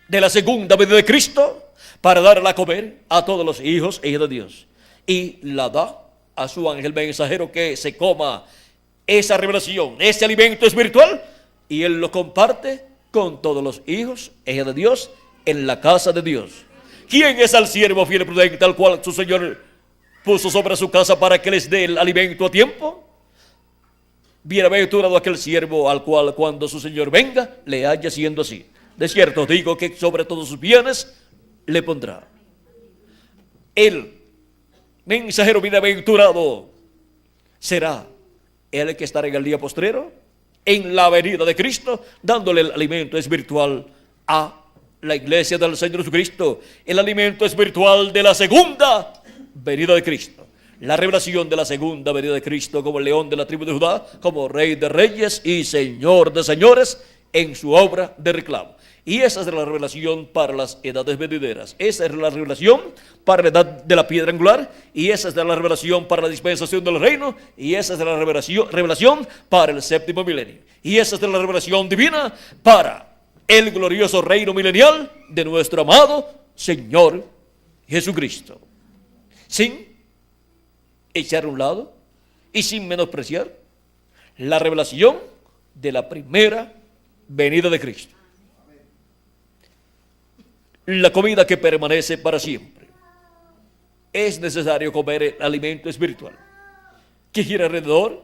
de la segunda venida de Cristo, para darla a comer a todos los hijos e hijas de Dios. Y la da a su ángel mensajero que se coma esa revelación, ese alimento espiritual, y él lo comparte con todos los hijos e hijas de Dios en la casa de Dios. ¿Quién es el siervo fiel y prudente al cual su Señor puso sobre su casa para que les dé el alimento a tiempo? Bienaventurado aquel siervo al cual cuando su Señor venga le haya siendo así. De cierto digo que sobre todos sus bienes le pondrá. El mensajero bienaventurado será el que estará en el día postrero, en la venida de Cristo, dándole el alimento espiritual a la iglesia del Señor Jesucristo, el alimento espiritual de la segunda venida de Cristo. La revelación de la segunda venida de Cristo como el león de la tribu de Judá, como rey de reyes y señor de señores en su obra de reclamo. Y esa es la revelación para las edades venideras. Esa es la revelación para la edad de la piedra angular. Y esa es la revelación para la dispensación del reino. Y esa es la revelación para el séptimo milenio. Y esa es la revelación divina para el glorioso reino milenial de nuestro amado Señor Jesucristo. Sin echar a un lado y sin menospreciar la revelación de la primera venida de Cristo. la comida que permanece para siempre. Es necesario comer el alimento espiritual que gira alrededor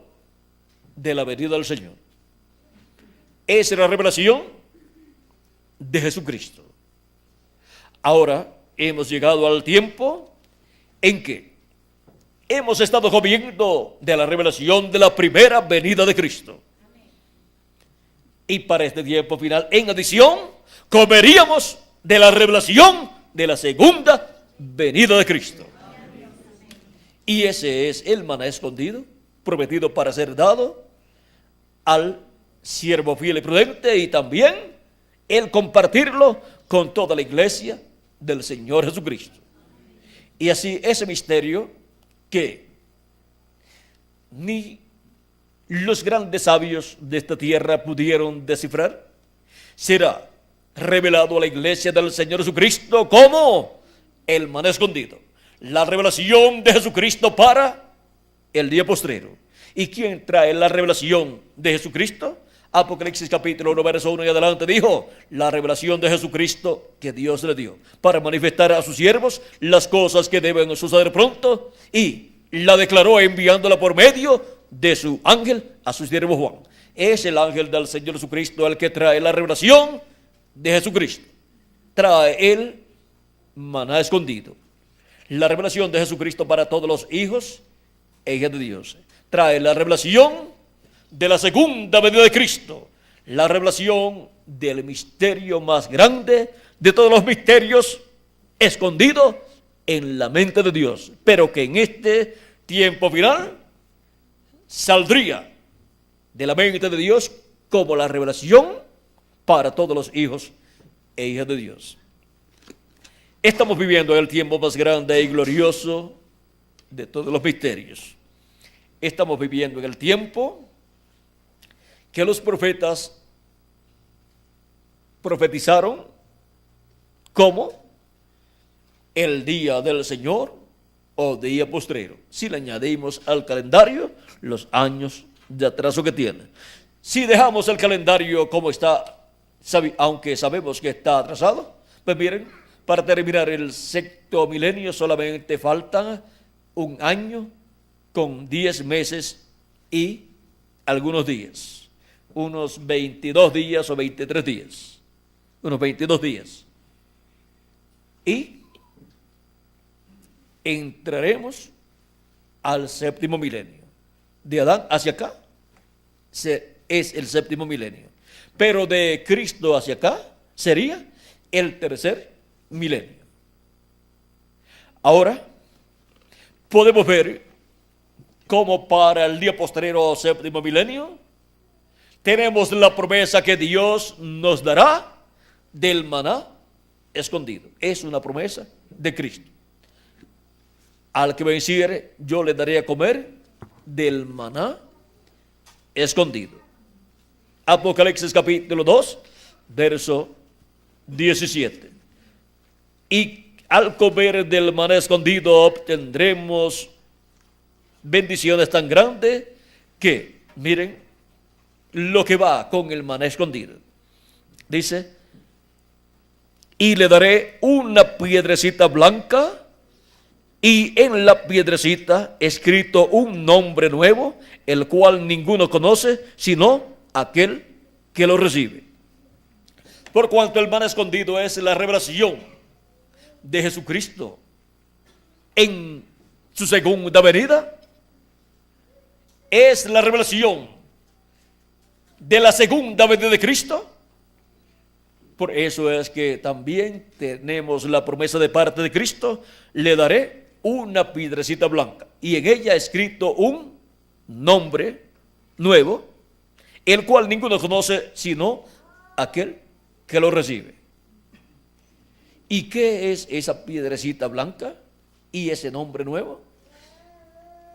de la venida del Señor. Es la revelación de Jesucristo. Ahora hemos llegado al tiempo en que hemos estado comiendo de la revelación de la primera venida de Cristo. Y para este tiempo final, en adición, comeríamos de la revelación de la segunda venida de Cristo. Y ese es el maná escondido, prometido para ser dado al siervo fiel y prudente, y también el compartirlo con toda la iglesia del Señor Jesucristo. Y así ese misterio que ni los grandes sabios de esta tierra pudieron descifrar, será revelado a la iglesia del Señor Jesucristo como el maná escondido, la revelación de Jesucristo para el día postrero. ¿Y quién trae la revelación de Jesucristo? Apocalipsis capítulo 1, verso 1 y adelante dijo: la revelación de Jesucristo que Dios le dio para manifestar a sus siervos las cosas que deben suceder pronto, y la declaró enviándola por medio de su ángel a su siervo Juan. Es el ángel del Señor Jesucristo el que trae la revelación de Jesucristo. Trae el maná escondido, la revelación de Jesucristo para todos los hijos e hijas de Dios. Trae la revelación de la segunda venida de Cristo, la revelación del misterio más grande de todos los misterios, escondido en la mente de Dios, pero que en este tiempo final saldría de la mente de Dios como la revelación para todos los hijos e hijas de Dios. Estamos viviendo el tiempo más grande y glorioso de todos los misterios. Estamos viviendo en el tiempo que los profetas profetizaron como el día del Señor o día postrero, si le añadimos al calendario los años de atraso que tiene. Si dejamos el calendario como está, aunque sabemos que está atrasado, pues miren, para terminar el sexto milenio solamente faltan un año con 10 meses y algunos días. Unos 22 días o 23 días. Unos 22 días. Y entraremos al séptimo milenio. De Adán hacia acá es el séptimo milenio. Pero de Cristo hacia acá sería el tercer milenio. Ahora podemos ver cómo para el día postrero o séptimo milenio tenemos la promesa que Dios nos dará del maná escondido. Es una promesa de Cristo. Al que venciere, yo le daré a comer del maná escondido. Apocalipsis capítulo 2, verso 17. Y al comer del maná escondido obtendremos bendiciones tan grandes que, miren, lo que va con el maná escondido. Dice: y le daré una piedrecita blanca, y en la piedrecita escrito un nombre nuevo, el cual ninguno conoce sino aquel que lo recibe. Por cuanto el maná escondido es la revelación de Jesucristo en su segunda venida, es la revelación de la segunda venida de Cristo. Por eso es que también tenemos la promesa de parte de Cristo: le daré una piedrecita blanca, y en ella escrito un nombre nuevo, el cual ninguno conoce sino aquel que lo recibe. ¿Y qué es esa piedrecita blanca y ese nombre nuevo?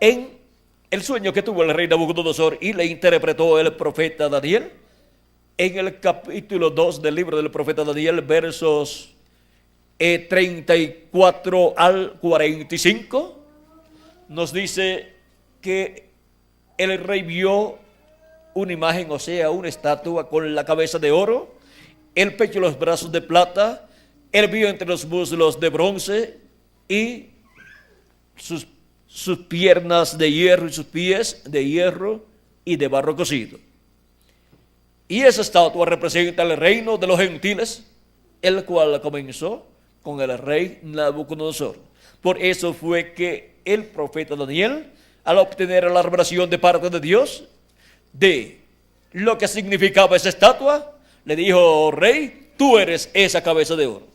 En el sueño que tuvo el rey Nabucodonosor y le interpretó el profeta Daniel, en el capítulo 2 del libro del profeta Daniel, versos 34 al 45, nos dice que el rey vio una imagen, o sea, una estatua con la cabeza de oro, el pecho y los brazos de plata, Él vio entre los muslos de bronce y sus piernas de hierro y sus pies de hierro y de barro cocido. Y esa estatua representa el reino de los gentiles, el cual comenzó con el rey Nabucodonosor. Por eso fue que el profeta Daniel, al obtener la revelación de parte de Dios de lo que significaba esa estatua, le dijo: oh, rey, tú eres esa cabeza de oro.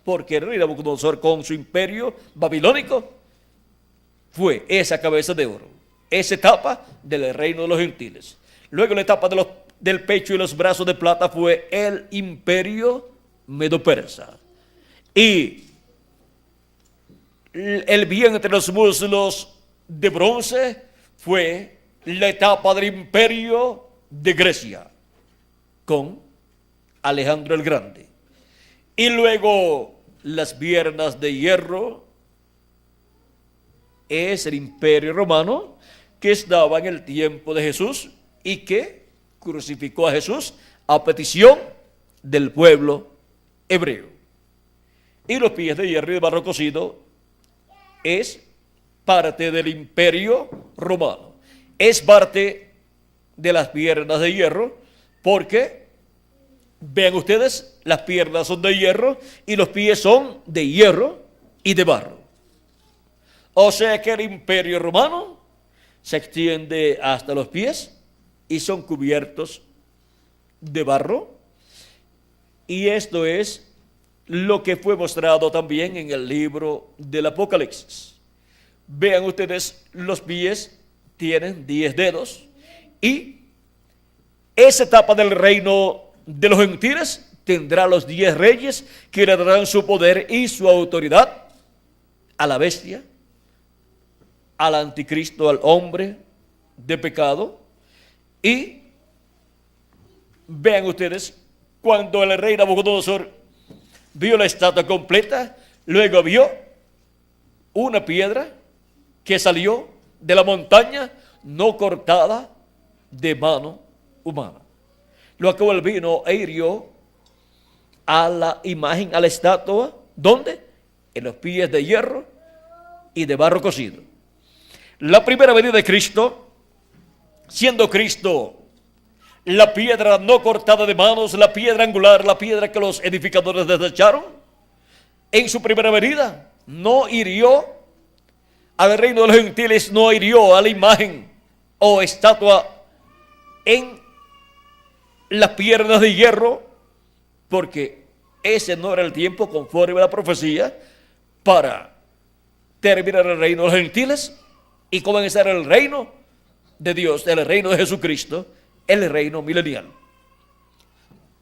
Porque el rey Nabucodonosor, con su imperio babilónico, fue esa cabeza de oro, esa etapa del reino de los gentiles. Luego la etapa del pecho y los brazos de plata fue el imperio medo-persa. Y el vientre de los muslos de bronce fue la etapa del imperio de Grecia, con Alejandro el Grande. Y luego las piernas de hierro es el imperio romano, que estaba en el tiempo de Jesús y que crucificó a Jesús a petición del pueblo hebreo. Y los pies de hierro y de barro cocido es parte del imperio romano. Es parte de las piernas de hierro, porque vean ustedes, las piernas son de hierro y los pies son de hierro y de barro. O sea que el imperio romano se extiende hasta los pies y son cubiertos de barro. Y esto es lo que fue mostrado también en el libro del Apocalipsis. Vean ustedes, los pies tienen 10 dedos y esa etapa del reino de los gentiles tendrá los 10 reyes que le darán su poder y su autoridad a la bestia, al anticristo, al hombre de pecado. Y vean ustedes, cuando el rey Nabucodonosor vio la estatua completa, luego vio una piedra que salió de la montaña, no cortada de mano humana. Luego él vino e hirió a la imagen, a la estatua, ¿dónde? En los pies de hierro y de barro cocido. La primera venida de Cristo, siendo Cristo la piedra no cortada de manos, la piedra angular, la piedra que los edificadores desecharon, en su primera venida no hirió al reino de los gentiles, no hirió a la imagen o estatua en las piernas de hierro, porque ese no era el tiempo, conforme a la profecía, para terminar el reino de los gentiles y comenzar el reino de Dios, el reino de Jesucristo, el reino milenial.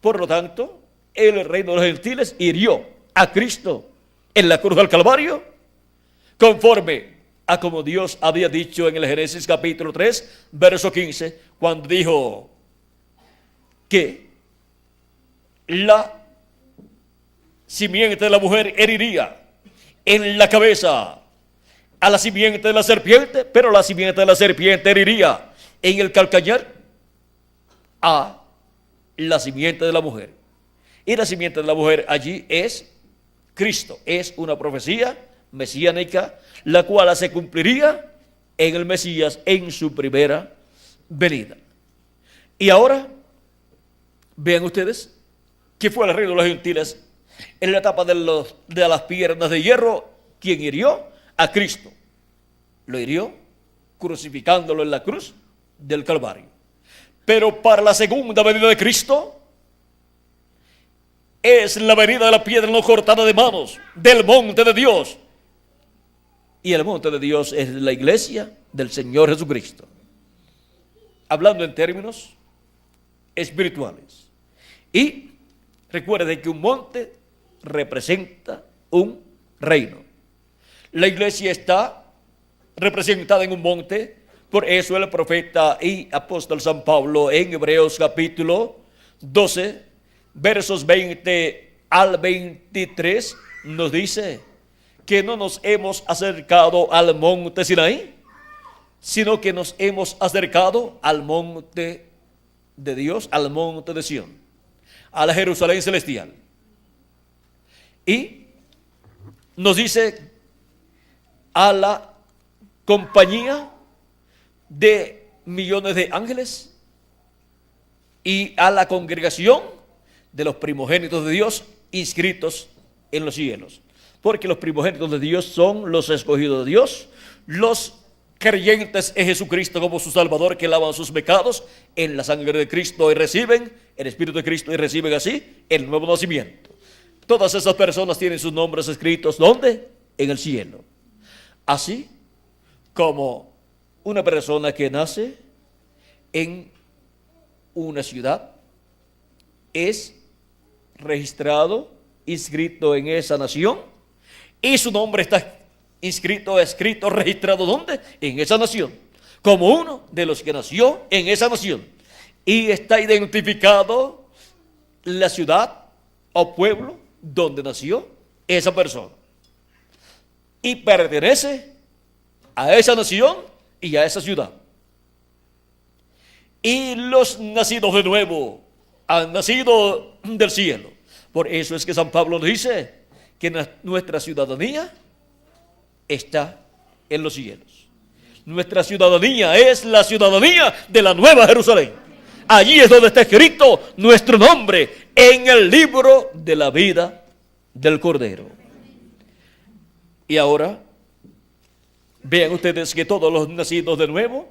Por lo tanto, el reino de los gentiles hirió a Cristo en la cruz del Calvario, conforme a como Dios había dicho en el Génesis capítulo 3, verso 15, cuando dijo que la simiente de la mujer heriría en la cabeza a la simiente de la serpiente, pero la simiente de la serpiente heriría en el calcañar a la simiente de la mujer. Y la simiente de la mujer allí es Cristo, es una profecía mesiánica, la cual se cumpliría en el Mesías en su primera venida. Y ahora, vean ustedes, que fue el reino de los gentiles en la etapa de las piernas de hierro, quien hirió a Cristo. Lo hirió crucificándolo en la cruz del Calvario. Pero para la segunda venida de Cristo es la venida de la piedra no cortada de manos, del monte de Dios. Y el monte de Dios es la iglesia del Señor Jesucristo. Hablando en términos espirituales. Y recuerden que un monte representa un reino. La iglesia está representada en un monte. Por eso el profeta y apóstol San Pablo en Hebreos capítulo 12, versos 20 al 23, nos dice que no nos hemos acercado al monte Sinaí, sino que nos hemos acercado al monte de Dios, al monte de Sión, a la Jerusalén celestial. Y nos dice a la compañía de millones de ángeles y a la congregación de los primogénitos de Dios inscritos en los cielos. Porque los primogénitos de Dios son los escogidos de Dios, los creyentes en Jesucristo como su Salvador, que lavan sus pecados en la sangre de Cristo y reciben el Espíritu de Cristo y reciben así el nuevo nacimiento. Todas esas personas tienen sus nombres escritos, ¿dónde? En el cielo. Así como una persona que nace en una ciudad es registrado, inscrito en esa nación, y su nombre está inscrito, escrito, registrado, ¿dónde? En esa nación, como uno de los que nació en esa nación. Y está identificado la ciudad o pueblo donde nació esa persona. Y pertenece a esa nación y a esa ciudad. Y los nacidos de nuevo han nacido del cielo. Por eso es que San Pablo dice que nuestra ciudadanía está en los cielos. Nuestra ciudadanía es la ciudadanía de la Nueva Jerusalén. Allí es donde está escrito nuestro nombre en el libro de la vida del Cordero. Y ahora, vean ustedes que todos los nacidos de nuevo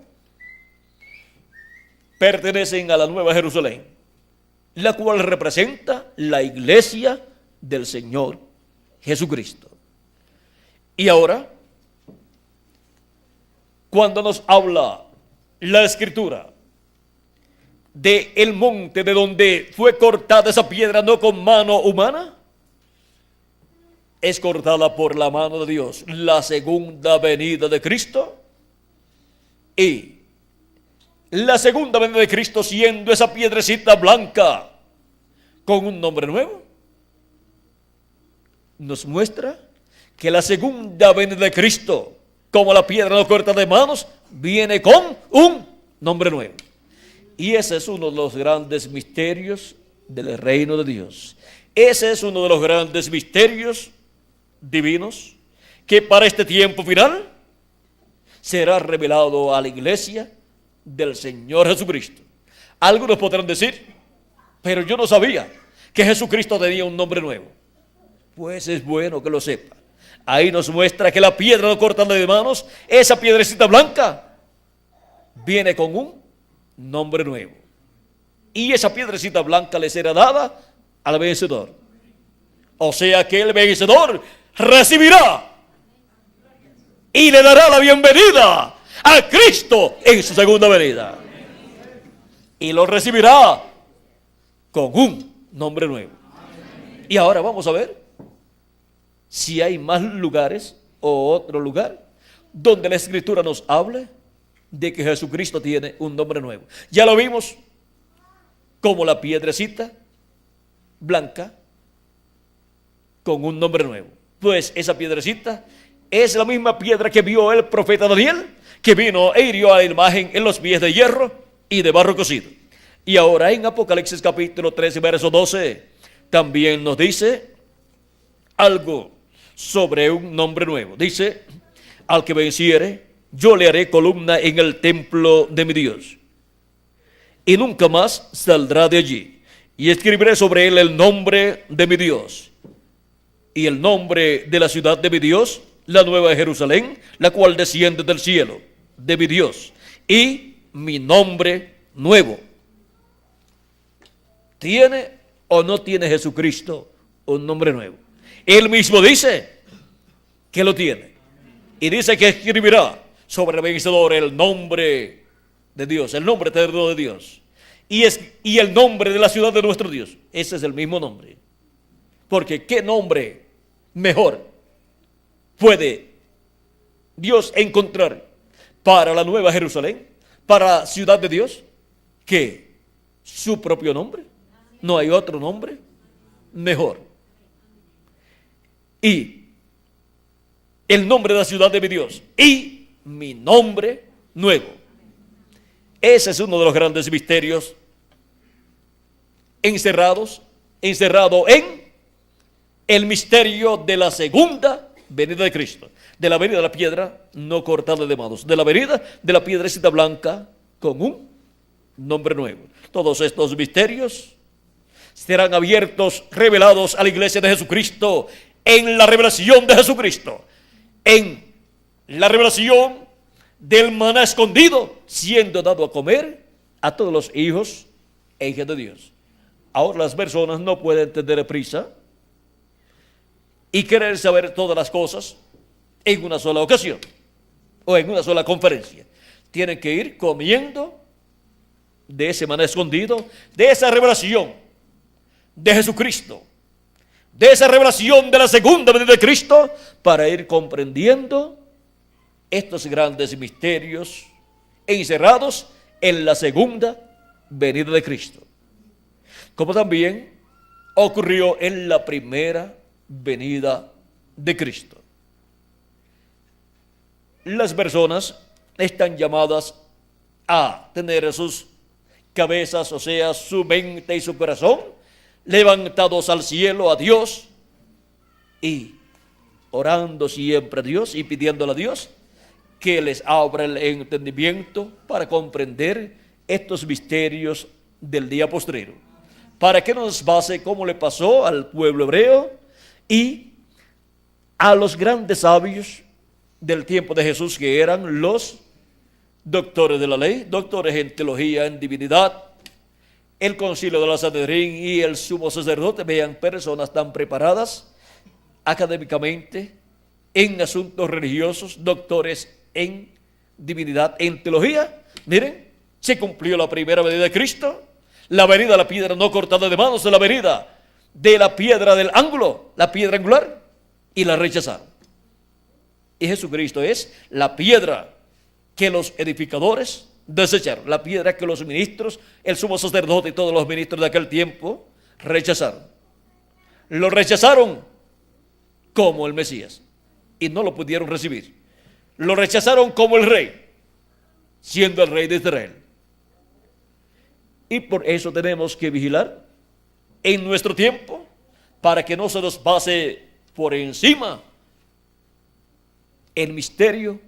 pertenecen a la Nueva Jerusalén, la cual representa la iglesia del Señor Jesucristo. Y ahora, cuando nos habla la Escritura de el monte de donde fue cortada esa piedra, no con mano humana, es cortada por la mano de Dios, la segunda venida de Cristo. Y la segunda venida de Cristo siendo esa piedrecita blanca con un nombre nuevo, nos muestra que la segunda venida de Cristo, como la piedra no corta de manos, viene con un nombre nuevo. Y ese es uno de los grandes misterios del reino de Dios. Ese es uno de los grandes misterios divinos que para este tiempo final será revelado a la iglesia del Señor Jesucristo. Algunos podrán decir, pero yo no sabía que Jesucristo tenía un nombre nuevo. Pues es bueno que lo sepa. Ahí nos muestra que la piedra no corta de manos, esa piedrecita blanca viene con un nombre nuevo. Y esa piedrecita blanca le será dada al vencedor. O sea que el vencedor recibirá y le dará la bienvenida a Cristo en su segunda venida. Y lo recibirá con un nombre nuevo. Y ahora vamos a ver si hay más lugares o otro lugar donde la Escritura nos hable de que Jesucristo tiene un nombre nuevo. Ya lo vimos como la piedrecita blanca con un nombre nuevo. Pues esa piedrecita es la misma piedra que vio el profeta Daniel, que vino e hirió a la imagen en los pies de hierro y de barro cocido. Y ahora en Apocalipsis capítulo 13, verso 12, también nos dice algo sobre un nombre nuevo. Dice, al que venciere, yo le haré columna en el templo de mi Dios, y nunca más saldrá de allí. Y escribiré sobre él el nombre de mi Dios, y el nombre de la ciudad de mi Dios, la nueva Jerusalén, la cual desciende del cielo, de mi Dios, y mi nombre nuevo. ¿Tiene o no tiene Jesucristo un nombre nuevo? Él mismo dice que lo tiene. Y dice que escribirá sobre el vencedor el nombre de Dios, el nombre eterno de Dios. Y el nombre de la ciudad de nuestro Dios. Ese es el mismo nombre. Porque ¿qué nombre mejor puede Dios encontrar para la nueva Jerusalén, para la ciudad de Dios, que su propio nombre? No hay otro nombre mejor. Y el nombre de la ciudad de mi Dios y mi nombre nuevo. Ese es uno de los grandes misterios encerrado en el misterio de la segunda venida de Cristo, de la venida de la piedra no cortada de manos, de la venida de la piedrecita blanca con un nombre nuevo. Todos estos misterios serán abiertos, revelados a la iglesia de Jesucristo en la revelación de Jesucristo, en la revelación del maná escondido, siendo dado a comer a todos los hijos e hijas de Dios. Ahora las personas no pueden tener prisa y querer saber todas las cosas en una sola ocasión o en una sola conferencia. Tienen que ir comiendo de ese maná escondido, de esa revelación de Jesucristo, de esa revelación de la segunda venida de Cristo, para ir comprendiendo estos grandes misterios encerrados en la segunda venida de Cristo, como también ocurrió en la primera venida de Cristo. Las personas están llamadas a tener sus cabezas, o sea, su mente y su corazón levantados al cielo, a Dios, y orando siempre a Dios y pidiéndole a Dios que les abra el entendimiento para comprender estos misterios del día postrero, para que no nos pase como le pasó al pueblo hebreo y a los grandes sabios del tiempo de Jesús, que eran los doctores de la ley, doctores en teología, en divinidad, el concilio de la Sanedrín y el sumo sacerdote. Vean, personas tan preparadas académicamente en asuntos religiosos, doctores en divinidad, en teología. Miren, se cumplió la primera venida de Cristo, la venida de la piedra no cortada de manos, de la venida de la piedra del ángulo, la piedra angular, y la rechazaron. Y Jesucristo es la piedra que los edificadores desecharon, la piedra que los ministros, el sumo sacerdote y todos los ministros de aquel tiempo rechazaron. Lo rechazaron como el Mesías y no lo pudieron recibir. Lo rechazaron como el rey, siendo el rey de Israel. Y por eso tenemos que vigilar en nuestro tiempo, para que no se nos pase por encima el misterio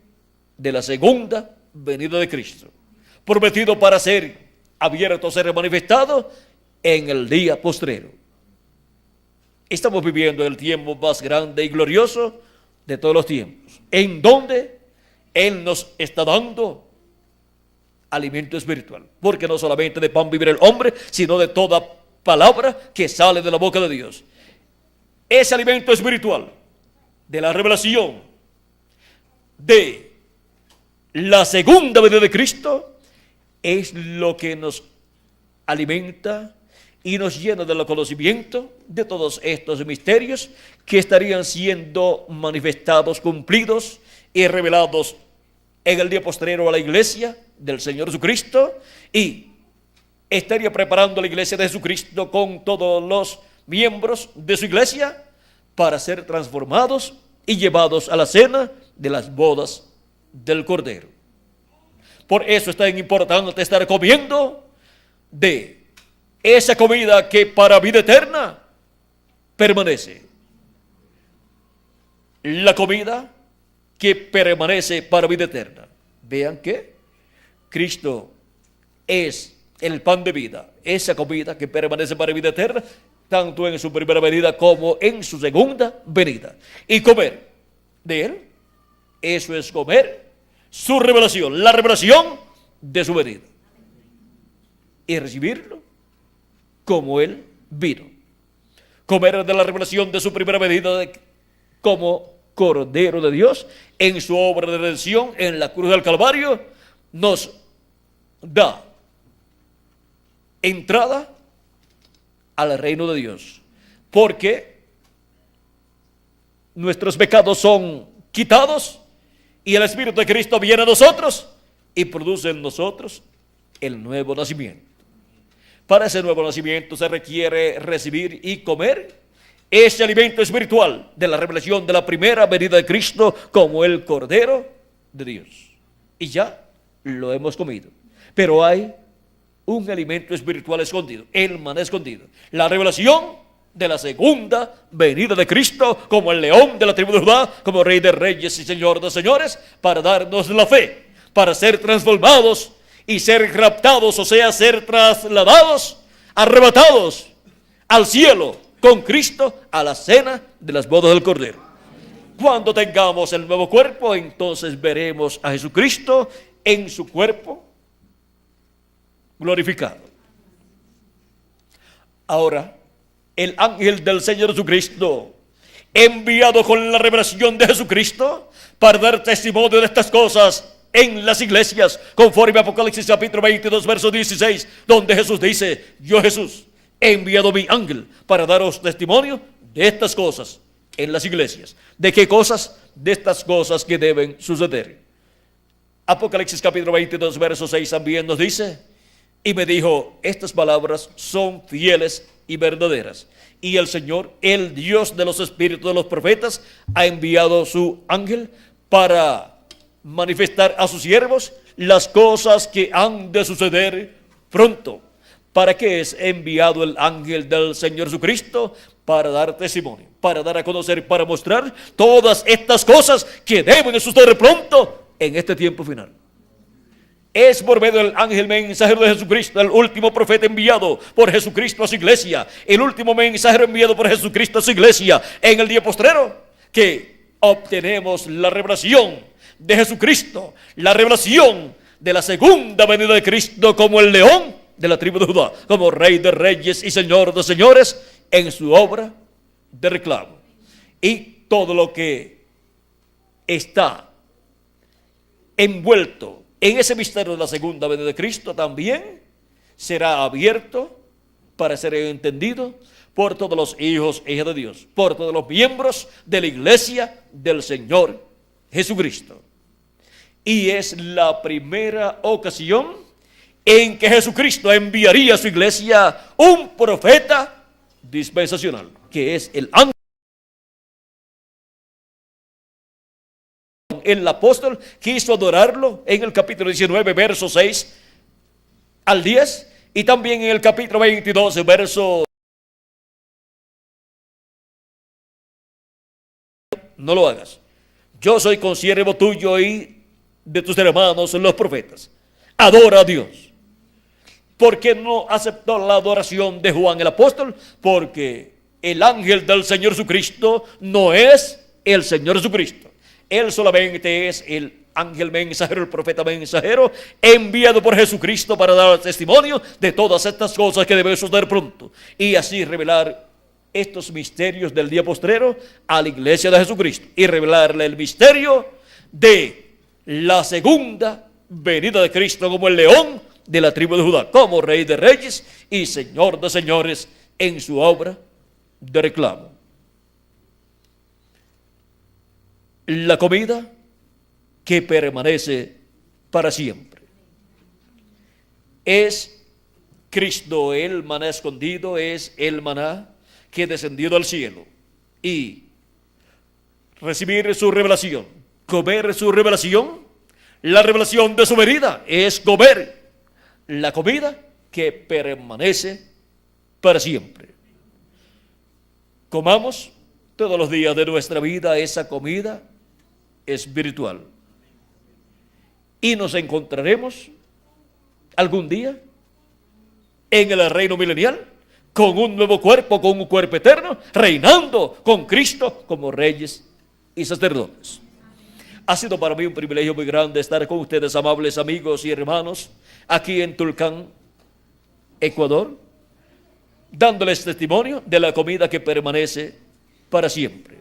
de la segunda venida de Cristo, prometido para ser abierto, ser manifestado en el día postrero. Estamos viviendo el tiempo más grande y glorioso de todos los tiempos, en donde Él nos está dando alimento espiritual, porque no solamente de pan vivirá el hombre, sino de toda palabra que sale de la boca de Dios. Ese alimento espiritual de la revelación de la segunda venida de Cristo es lo que nos alimenta y nos llena del conocimiento de todos estos misterios que estarían siendo manifestados, cumplidos y revelados en el día postrero a la iglesia del Señor Jesucristo, y estaría preparando la iglesia de Jesucristo con todos los miembros de su iglesia para ser transformados y llevados a la cena de las bodas del Cordero. Por eso es tan importante estar comiendo de esa comida que para vida eterna permanece. La comida que permanece para vida eterna. Vean que Cristo es el pan de vida, esa comida que permanece para vida eterna, tanto en su primera venida como en su segunda venida. Y comer de Él, eso es comer su revelación, la revelación de su venida. Y recibirlo como Él vino. Comer de la revelación de su primera venida como Cordero de Dios en su obra de redención en la cruz del Calvario, nos da entrada al reino de Dios, porque nuestros pecados son quitados y el Espíritu de Cristo viene a nosotros y produce en nosotros el nuevo nacimiento. Para ese nuevo nacimiento se requiere recibir y comer ese alimento espiritual de la revelación de la primera venida de Cristo como el Cordero de Dios. Y ya lo hemos comido. Pero hay un alimento espiritual escondido, el maná escondido, la revelación de la segunda venida de Cristo, como el león de la tribu de Judá, como Rey de reyes y Señor de señores, para darnos la fe, para ser transformados y ser raptados, o sea, ser trasladados, arrebatados al cielo con Cristo a la cena de las bodas del Cordero. Cuando tengamos el nuevo cuerpo, entonces veremos a Jesucristo en su cuerpo glorificado. Ahora, el ángel del Señor Jesucristo, enviado con la revelación de Jesucristo para dar testimonio de estas cosas en las iglesias, conforme a Apocalipsis capítulo 22, verso 16, donde Jesús dice: yo, Jesús, he enviado mi ángel para daros testimonio de estas cosas en las iglesias. ¿De qué cosas? De estas cosas que deben suceder. Apocalipsis capítulo 22, verso 6 también nos dice: y me dijo, estas palabras son fieles y verdaderas. Y el Señor, el Dios de los espíritus de los profetas, ha enviado su ángel para manifestar a sus siervos las cosas que han de suceder pronto. ¿Para qué es enviado el ángel del Señor Jesucristo? Para dar testimonio, para dar a conocer, para mostrar todas estas cosas que deben suceder pronto en este tiempo final. Es por medio del ángel mensajero de Jesucristo, el último profeta enviado por Jesucristo a su iglesia, el último mensajero enviado por Jesucristo a su iglesia en el día postrero, que obtenemos la revelación de Jesucristo, la revelación de la segunda venida de Cristo como el león de la tribu de Judá, como Rey de reyes y Señor de señores, en su obra de reclamo. Y todo lo que está envuelto en ese misterio de la segunda venida de Cristo también será abierto para ser entendido por todos los hijos e hijas de Dios, por todos los miembros de la iglesia del Señor Jesucristo. Y es la primera ocasión en que Jesucristo enviaría a su iglesia un profeta dispensacional, que es el ángel. El apóstol quiso adorarlo en el capítulo 19, verso 6 al 10, y también en el capítulo 22, verso... No lo hagas. Yo soy consiervo tuyo y de tus hermanos los profetas. Adora a Dios. ¿Por qué no aceptó la adoración de Juan el apóstol? Porque el ángel del Señor Jesucristo no es el Señor Jesucristo. Él solamente es el ángel mensajero, el profeta mensajero, enviado por Jesucristo para dar testimonio de todas estas cosas que deben suceder pronto. Y así revelar estos misterios del día postrero a la iglesia de Jesucristo. Y revelarle el misterio de la segunda venida de Cristo como el león de la tribu de Judá, como Rey de reyes y Señor de señores en su obra de reclamo. La comida que permanece para siempre es Cristo, el maná escondido, es el maná que descendió del cielo, y recibir su revelación, comer su revelación, la revelación de su venida es comer la comida que permanece para siempre. Comamos todos los días de nuestra vida esa comida espiritual, y nos encontraremos algún día en el reino milenial con un nuevo cuerpo, con un cuerpo eterno, reinando con Cristo como reyes y sacerdotes. Ha sido para mí un privilegio muy grande estar con ustedes, amables amigos y hermanos, aquí en Tulcán, Ecuador, dándoles testimonio de la comida que permanece para siempre.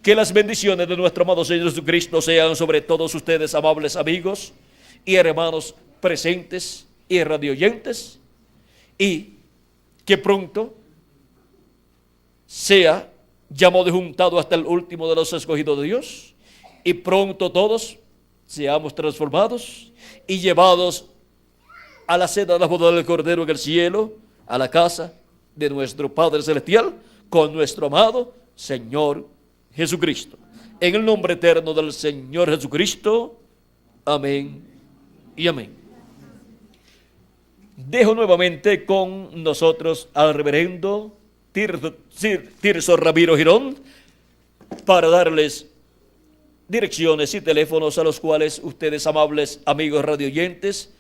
Que las bendiciones de nuestro amado Señor Jesucristo sean sobre todos ustedes, amables amigos y hermanos presentes y radioyentes, y que pronto sea llamado y juntado hasta el último de los escogidos de Dios, y pronto todos seamos transformados y llevados a la cena de la boda del Cordero en el cielo, a la casa de nuestro Padre Celestial, con nuestro amado Señor Jesucristo. En el nombre eterno del Señor Jesucristo, amén y amén. Dejo nuevamente con nosotros al reverendo Tirso Ramiro Girón, para darles direcciones y teléfonos a los cuales ustedes, amables amigos radioyentes,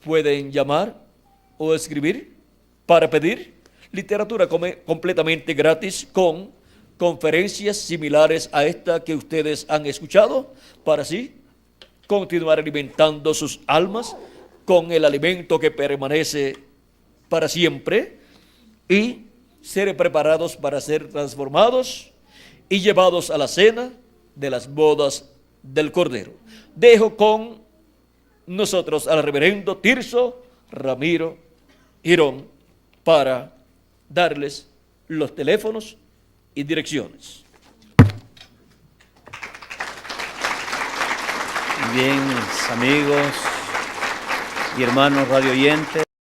pueden llamar o escribir para pedir literatura completamente gratis con conferencias similares a esta que ustedes han escuchado, para así continuar alimentando sus almas con el alimento que permanece para siempre y ser preparados para ser transformados y llevados a la cena de las bodas del Cordero. Dejo con nosotros al reverendo Tirso Ramiro Girón para darles los teléfonos y direcciones. Bien, amigos y hermanos radioyentes.